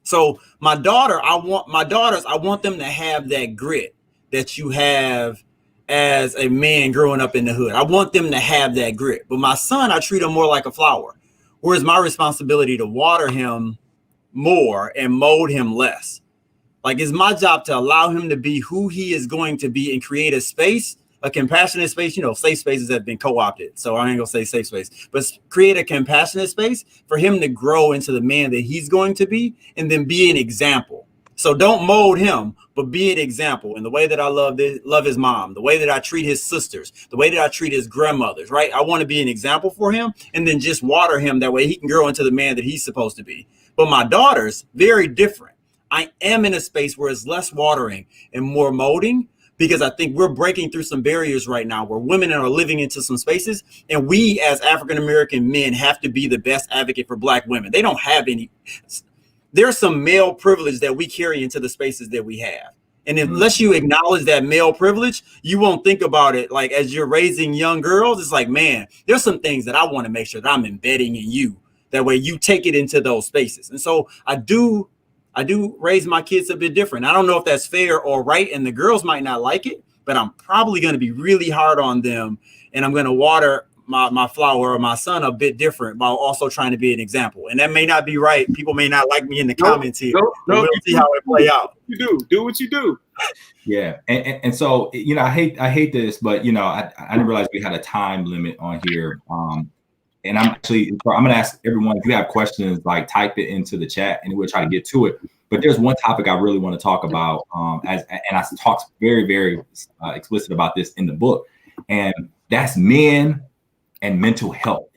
So my daughters, I want them to have that grit that you have as a man growing up in the hood. I want them to have that grit. But my son, I treat him more like a flower. Whereas my responsibility to water him more and mold him less. Like it's my job to allow him to be who he is going to be and create a space, a compassionate space. Safe spaces have been co-opted, so I ain't gonna say safe space, but create a compassionate space for him to grow into the man that he's going to be, and then be an example. So don't mold him, but be an example in the way that I love his mom, the way that I treat his sisters, the way that I treat his grandmothers, right? I want to be an example for him, and then just water him that way he can grow into the man that he's supposed to be. But my daughters, very different. I am in a space where it's less watering and more molding, because I think we're breaking through some barriers right now where women are living into some spaces, and we as African-American men have to be the best advocate for Black women. They don't have any. There's some male privilege that we carry into the spaces that we have. And unless you acknowledge that male privilege, you won't think about it. Like as you're raising young girls, it's like, man, there's some things that I want to make sure that I'm embedding in you. That way you take it into those spaces. And so I do raise my kids a bit different. I don't know if that's fair or right, and the girls might not like it, but I'm probably going to be really hard on them, and I'm going to water my flower or my son a bit different while also trying to be an example. And that may not be right. People may not like me in the comments here. We'll see how it play out. You do what you do. Yeah, and so I hate this, but I didn't realize we had a time limit on here. And I'm going to ask everyone, if you have questions, like type it into the chat and we'll try to get to it. But there's one topic I really want to talk about, and I talked very, very explicit about this in the book, and that's men and mental health.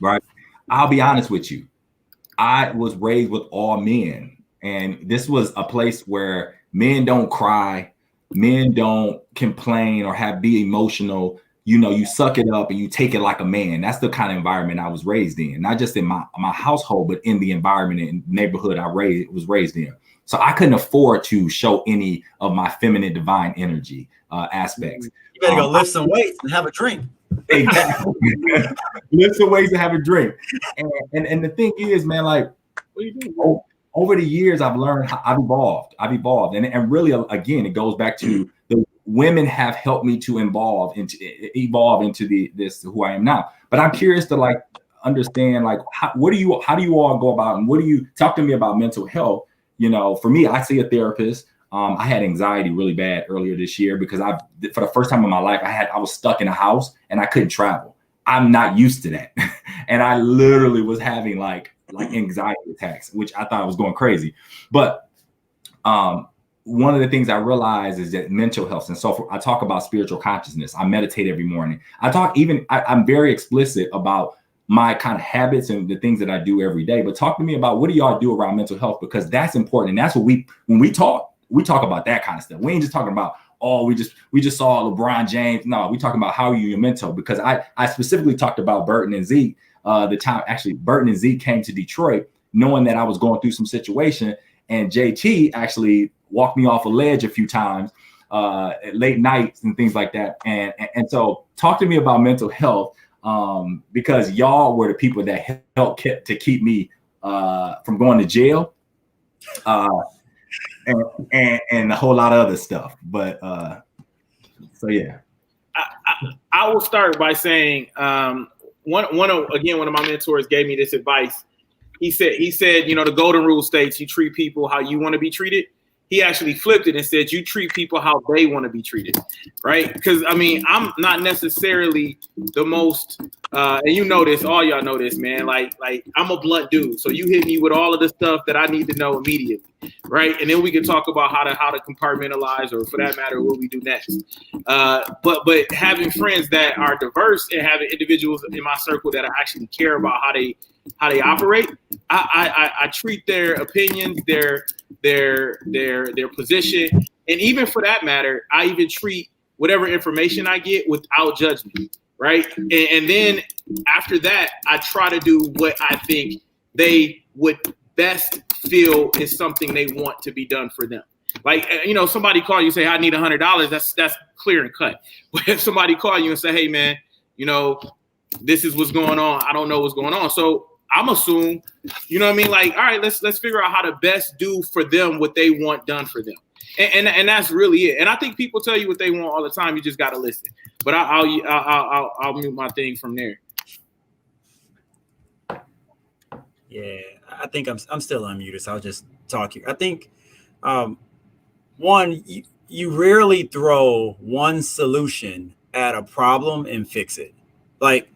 Right? I'll be honest with you. I was raised with all men, and this was a place where men don't cry, men don't complain or be emotional. You know, you suck it up and you take it like a man. That's the kind of environment I was raised in, not just in my household, but in the environment and neighborhood I was raised in. So I couldn't afford to show any of my feminine divine energy aspects. You better go lift some weights and have a drink. Exactly. Lift some weights and have a drink. And the thing is, man, like, over the years, I've learned, I've evolved. And really, again, it goes back to the women have helped me to evolve into this who I am now. But I'm curious to like understand, like, how do you all go about, and what do you talk to me about mental health? You know, for me, I see a therapist. I had anxiety really bad earlier this year because for the first time in my life, I was stuck in a house and I couldn't travel. I'm not used to that. And I literally was having like anxiety attacks, which I thought I was going crazy. But one of the things I realized is that mental health. And so I talk about spiritual consciousness. I meditate every morning. I'm very explicit about my kind of habits and the things that I do every day. But talk to me about, what do y'all do around mental health? Because that's important. And that's what when we talk about that kind of stuff. We ain't just talking about, oh, we just saw LeBron James. No, we talking about how you're mental, because I specifically talked about Burton and Zeke. The time actually Burton and Zeke came to Detroit knowing that I was going through some situation, and JT actually walked me off a ledge a few times at late nights and things like that. And so talk to me about mental health, because y'all were the people that helped to keep me from going to jail. And a whole lot of other stuff. But so yeah. I will start by saying one of my mentors gave me this advice. He said, you know, the golden rule states you treat people how you want to be treated. He actually flipped it and said you treat people how they want to be treated, right? Because I mean, I'm not necessarily the most, and you know this, all y'all know this, man. Like I'm a blunt dude, so you hit me with all of the stuff that I need to know immediately, right? And then we can talk about how to compartmentalize, or for that matter, what we do next. But having friends that are diverse and having individuals in my circle that I actually care about how they operate, I treat their opinions, their position, and even for that matter, I even treat whatever information I get without judgment, right? And then after that, I try to do what I think they would best feel is something they want to be done for them. Like, you know, somebody call you and say, I need $100. That's clear and cut. But if somebody call you and say, hey man, you know, this is what's going on, I don't know what's going on. So I'm assume, you know what I mean? Like, all right, let's figure out how to best do for them what they want done for them. And that's really it. And I think people tell you what they want all the time. You just got to listen. But I'll mute my thing from there. Yeah, I think I'm still unmuted, so I'll just talk here. I think one, you rarely throw one solution at a problem and fix it. Like,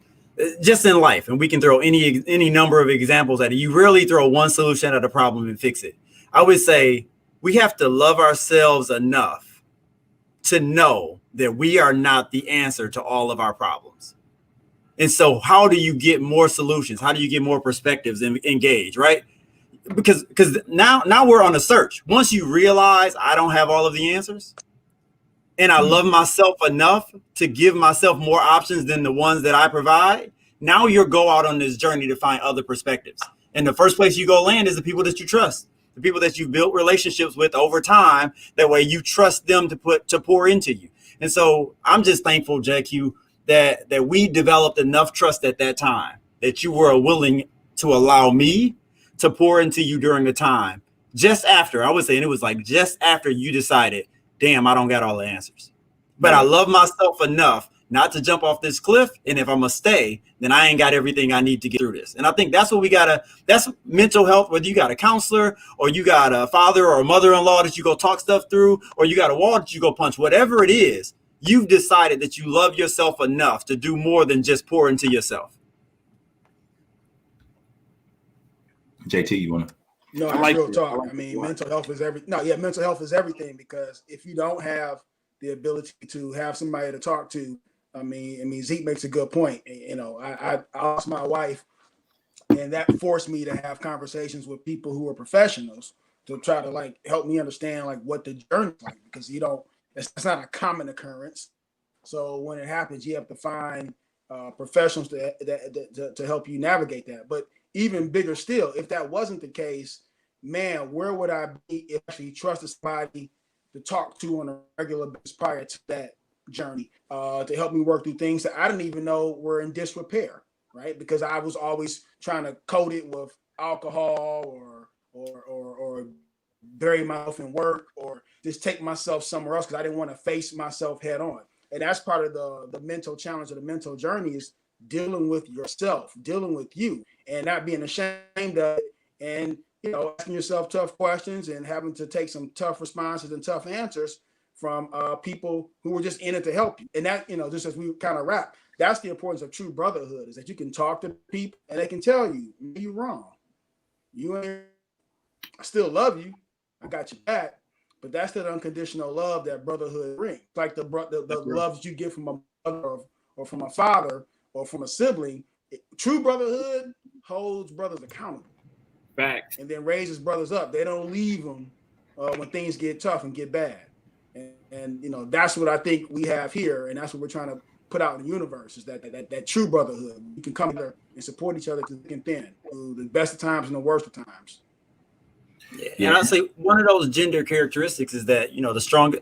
just in life, and we can throw any number of examples at it. You rarely throw one solution at a problem and fix it. I would say we have to love ourselves enough to know that we are not the answer to all of our problems. And so how do you get more solutions? How do you get more perspectives and engage, right? Because now we're on a search. Once you realize I don't have all of the answers, and I love myself enough to give myself more options than the ones that I provide, now you'll go out on this journey to find other perspectives. And the first place you go land is the people that you trust, the people that you built relationships with over time. That way you trust them to pour into you. And so I'm just thankful, JQ, that we developed enough trust at that time, that you were willing to allow me to pour into you during the time. Just after, I was saying it was like just after you decided, damn, I don't got all the answers. But I love myself enough not to jump off this cliff. And if I'm going to stay, then I ain't got everything I need to get through this. And I think that's what that's mental health, whether you got a counselor or you got a father or a mother-in-law that you go talk stuff through, or you got a wall that you go punch, whatever it is, you've decided that you love yourself enough to do more than just pour into yourself. JT, you want to? No, that's real talk. I mean, mental health is mental health is everything, because if you don't have the ability to have somebody to talk to, I mean, Zeke makes a good point. You know, I lost my wife And that forced me to have conversations with people who are professionals to try to like help me understand like what the journey's like, because it's not a common occurrence. So when it happens, you have to find professionals to help you navigate that. But even bigger still, if that wasn't the case, man, where would I be if I actually trusted somebody to talk to on a regular basis prior to that journey, to help me work through things that I didn't even know were in disrepair, right? Because I was always trying to coat it with alcohol or bury myself in work or just take myself somewhere else because I didn't want to face myself head on. And that's part of the mental challenge of the mental journey, is dealing with yourself, dealing with you, and not being ashamed of it, and asking yourself tough questions and having to take some tough responses and tough answers from people who were just in it to help you. And that, just as we kind of wrap, that's the importance of true brotherhood, is that you can talk to people and they can tell you, you're wrong. I still love you. I got your back. But that's that unconditional love that brotherhood brings. Like the love that you get from a mother or from a father or from a sibling. True brotherhood holds brothers accountable. Facts. And then raises brothers up. They don't leave them when things get tough and get bad. And that's what I think we have here, and that's what we're trying to put out in the universe, is that true brotherhood. We can come together and support each other through thick and thin, through the best of times and the worst of times. Yeah. And I'd say one of those gender characteristics is that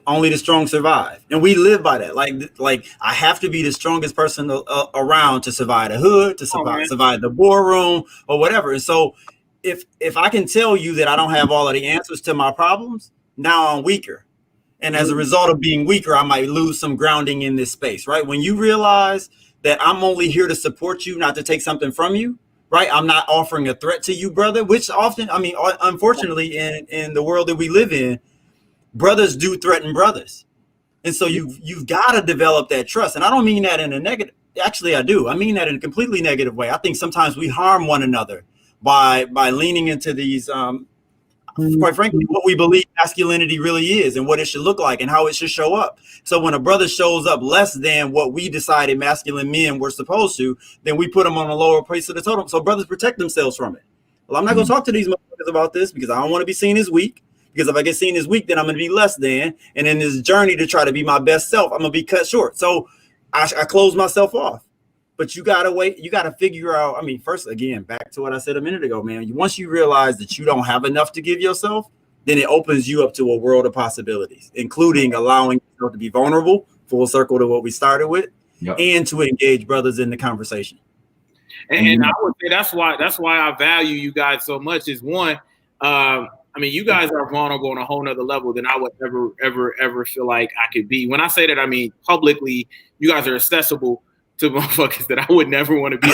only the strong survive, and we live by that. Like I have to be the strongest person around to survive the hood, to survive the boardroom or whatever. And so, if I can tell you that I don't have all of the answers to my problems, now I'm weaker, and as a result of being weaker, I might lose some grounding in this space. Right? When you realize that I'm only here to support you, not to take something from you. Right, I'm not offering a threat to you, brother. Which often, unfortunately, in the world that we live in, brothers do threaten brothers, and so you've got to develop that trust. And I don't mean that in a negative. Actually, I do. I mean that in a completely negative way. I think sometimes we harm one another by leaning into these. Quite frankly, what we believe masculinity really is and what it should look like and how it should show up. So when a brother shows up less than what we decided masculine men were supposed to, then we put them on a lower place of the totem. So brothers protect themselves from it. Well, I'm not going to talk to these motherfuckers about this because I don't want to be seen as weak. Because if I get seen as weak, then I'm going to be less than. And in this journey to try to be my best self, I'm going to be cut short. So I close myself off. But you got to wait. You got to figure out. First, again, back to what I said a minute ago, man. Once you realize that you don't have enough to give yourself, then it opens you up to a world of possibilities, including allowing yourself to be vulnerable, full circle to what we started with, and to engage brothers in the conversation. And I would say that's why I value you guys so much. Is one, you guys are vulnerable on a whole nother level than I would ever feel like I could be. When I say that, I mean publicly, you guys are accessible to motherfuckers that I would never want to be.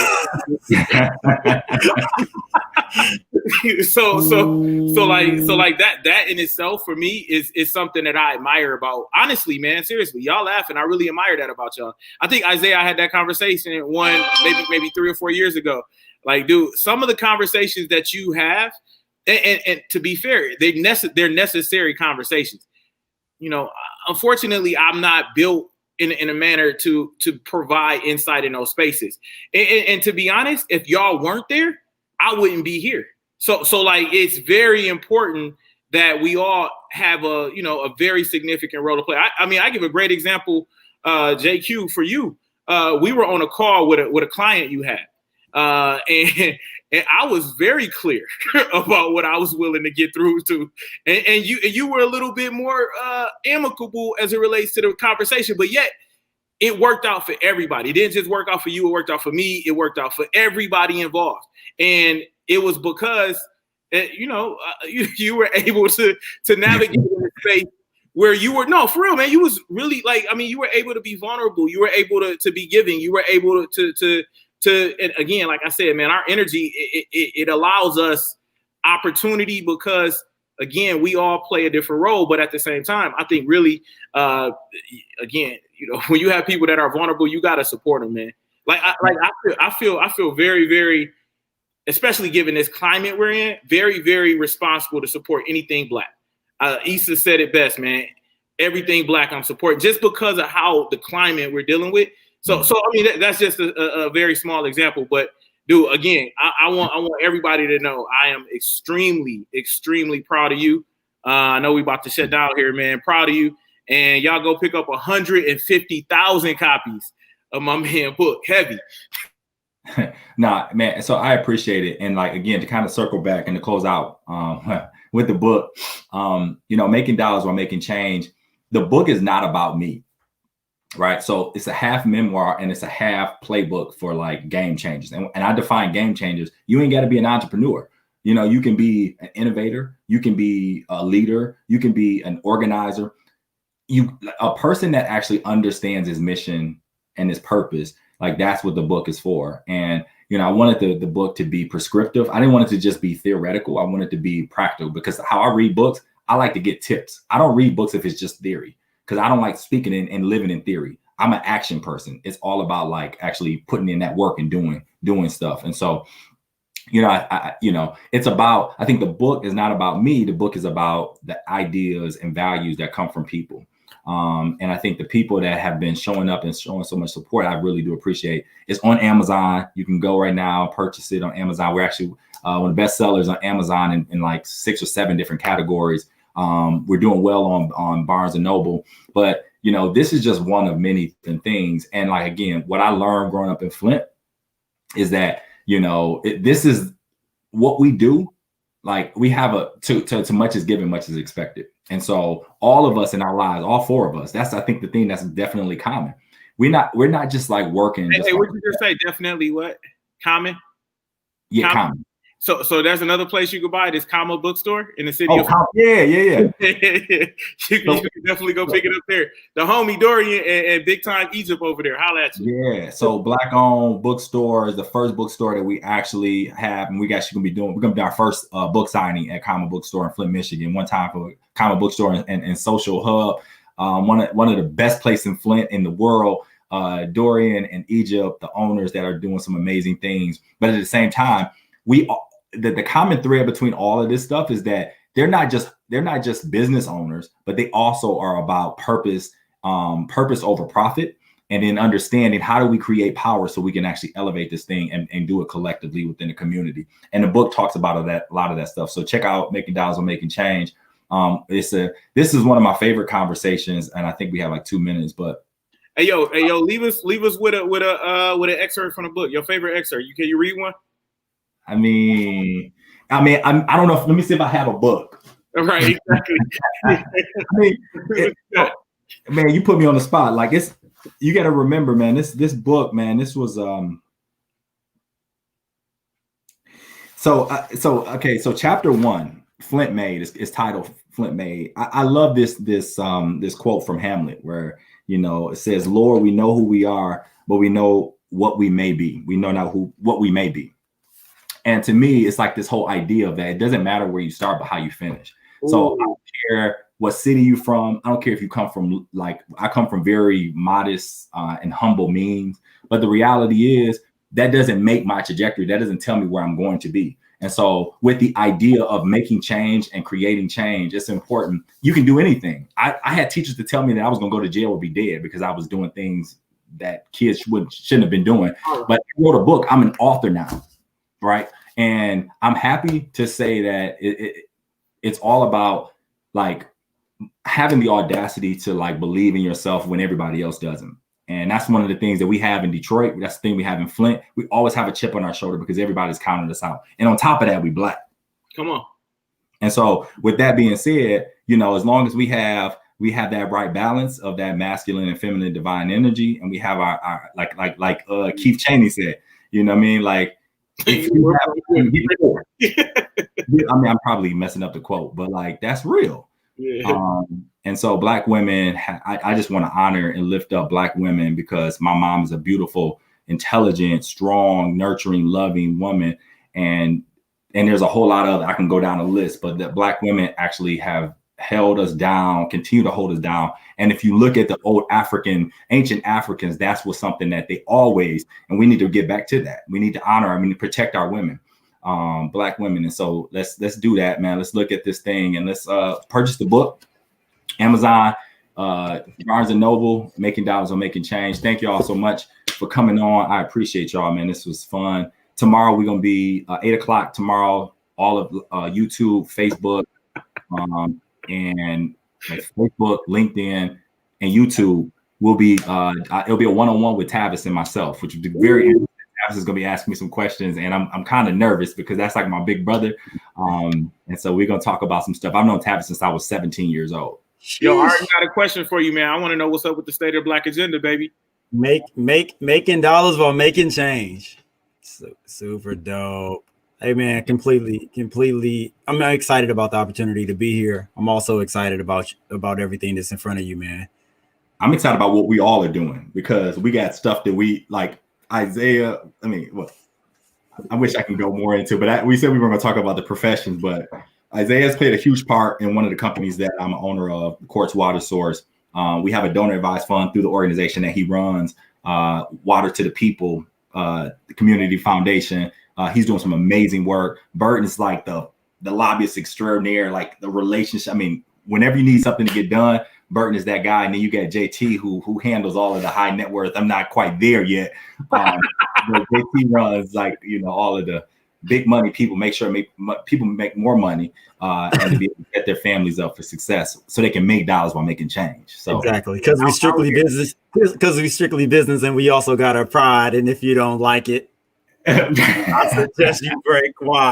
so like that in itself for me is something that I admire about. Honestly, man, seriously, y'all laughing. I really admire that about y'all. I think Isaiah had that conversation maybe 3 or 4 years ago. Like, dude, some of the conversations that you have, and to be fair, they're necessary conversations. Unfortunately, I'm not built in a manner to provide insight in those spaces. And to be honest, if y'all weren't there, I wouldn't be here. So like, it's very important that we all have a very significant role to play. I give a great example, JQ, for you. We were on a call with a client you had. And I was very clear about what I was willing to get through to, and you were a little bit more amicable as it relates to the conversation, but yet it worked out for everybody. It didn't just work out for you; it worked out for me. It worked out for everybody involved, and it was because you were able to navigate in a space where you were for real, man. You was really you were able to be vulnerable. You were able to be giving. You were able to and again, like I said, man, our energy, it allows us opportunity because, again, we all play a different role. But at the same time, I think really, again, when you have people that are vulnerable, you got to support them, man. I feel very, very, especially given this climate we're in, very, very responsible to support anything Black. Issa said it best, man. Everything Black I'm supporting just because of how the climate we're dealing with. So that's just a very small example, but dude, again, I want everybody to know I am extremely, extremely proud of you. I know we about to shut down here, man. Proud of you. And y'all go pick up 150,000 copies of my man book. Heavy. Nah, man. So I appreciate it. And like, again, to kind of circle back and to close out with the book, making dollars while making change. The book is not about me, right? So it's a half memoir and it's a half playbook for like game changers. And I define game changers. You ain't got to be an entrepreneur. You can be an innovator. You can be a leader. You can be an organizer. A person that actually understands his mission and his purpose. Like that's what the book is for. And, I wanted the book to be prescriptive. I didn't want it to just be theoretical. I wanted it to be practical, because how I read books, I like to get tips. I don't read books if it's just theory, because I don't like speaking and living in theory. I'm an action person. It's all about like actually putting in that work and doing stuff. And so, it's about, I think the book is not about me. The book is about the ideas and values that come from people. And I think the people that have been showing up and showing so much support, I really do appreciate. It's on Amazon. You can go right now, purchase it on Amazon. We're actually one of the best sellers on Amazon in like 6 or 7 different categories. We're doing well on Barnes and Noble, but this is just one of many things. And like, again, what I learned growing up in Flint is that, this is what we do. Like we have to much is given, much is expected. And so all of us in our lives, all 4 of us, that's, I think, the thing that's definitely common. We're not just like working. Hey, what did you just say? Definitely what? Common? Yeah, common. So there's another place you could buy this Comma bookstore in the city of yeah. you can definitely go pick it up there. The homie Dorian and Big Time Egypt over there. Holla at you. Yeah. So Black-owned bookstore is the first bookstore that we actually have, and we're gonna be our first book signing at Comma Bookstore in Flint, Michigan. One time for Comma Bookstore and Social Hub, one of the best places in Flint in the world. Dorian and Egypt, the owners that are doing some amazing things, but at the same time, the common thread between all of this stuff is that they're not just business owners, but they also are about purpose over profit, and then understanding how do we create power so we can actually elevate this thing and do it collectively within the community. And the book talks about a lot of that stuff. So check out Making Dollars or Making Change. This is one of my favorite conversations, and I think we have like 2 minutes, but. Hey yo, leave us with an excerpt from the book. Your favorite excerpt. Can you read one? I don't know. Let me see if I have a book. Right, exactly. Man, you put me on the spot. Like you got to remember, man. This book, man. This was So chapter 1, Flint Made is titled Flint Made. I love this quote from Hamlet where it says, "Lord, we know who we are, but we know what we may be. We know not what we may be." And to me, it's like this whole idea of that it doesn't matter where you start, but how you finish. Ooh. So I don't care what city you from. I don't care if you come from, like, I come from very modest and humble means. But the reality is that doesn't make my trajectory. That doesn't tell me where I'm going to be. And so with the idea of making change and creating change, it's important. You can do anything. I had teachers to tell me that I was going to go to jail or be dead because I was doing things that kids shouldn't have been doing. But I wrote a book. I'm an author now. Right. And I'm happy to say that it's all about like having the audacity to like believe in yourself when everybody else doesn't. And that's one of the things that we have in Detroit. That's the thing we have in Flint. We always have a chip on our shoulder because everybody's counting us out. And on top of that, we Black. Come on. And so with that being said, as long as we have that right balance of that masculine and feminine divine energy, and we have our like Keith Chaney said, you know what I mean? Like, I'm probably messing up the quote, but like that's real. Yeah. And so Black women, I just want to honor and lift up Black women because my mom is a beautiful, intelligent, strong, nurturing, loving woman. And there's a whole lot of, I can go down a list, but the Black women actually have held us down, continue to hold us down. And if you look at the old ancient Africans, that's was something that they always, and we need to get back to that. We need to honor, protect our women, Black women. And so let's do that, man. Let's look at this thing and let's purchase the book, Amazon, Barnes and Noble, Making Dollars or Making Change. Thank you all so much for coming on. I appreciate y'all, man. This was fun. tomorrow we're gonna be 8 o'clock tomorrow. All of YouTube, Facebook, and like Facebook, LinkedIn, and YouTube will be it'll be a one-on-one with Tavis and myself, which will be very interesting. Tavis is gonna be asking me some questions, and I'm kind of nervous because that's like my big brother. And so we're gonna talk about some stuff. I've known Tavis since I was 17 years old. Yo, I already got a question for you, man. I want to know what's up with the State of Black agenda, baby. Making dollars while making change. Super dope. Hey man, completely. I'm excited about the opportunity to be here. I'm also excited about everything that's in front of you, man. I'm excited about what we all are doing because we got stuff that we like. Isaiah, I mean, well, I wish I could go more into, but we said we were going to talk about the professions, but Isaiah's played a huge part in one of the companies that I'm an owner of, Quartz Water Source. We have a donor advised fund through the organization that he runs, Water to the People, the Community Foundation. He's doing some amazing work. Burton's like the lobbyist extraordinaire, like the relationship. I mean, whenever you need something to get done, Burton is that guy. And then you got JT who handles all of the high net worth. I'm not quite there yet. But JT runs like, all of the big money people, make sure people make more money and to be able to set their families up for success so they can make dollars while making change. So exactly, because we strictly business and we also got our pride. And if you don't like it, I suggest you break wide.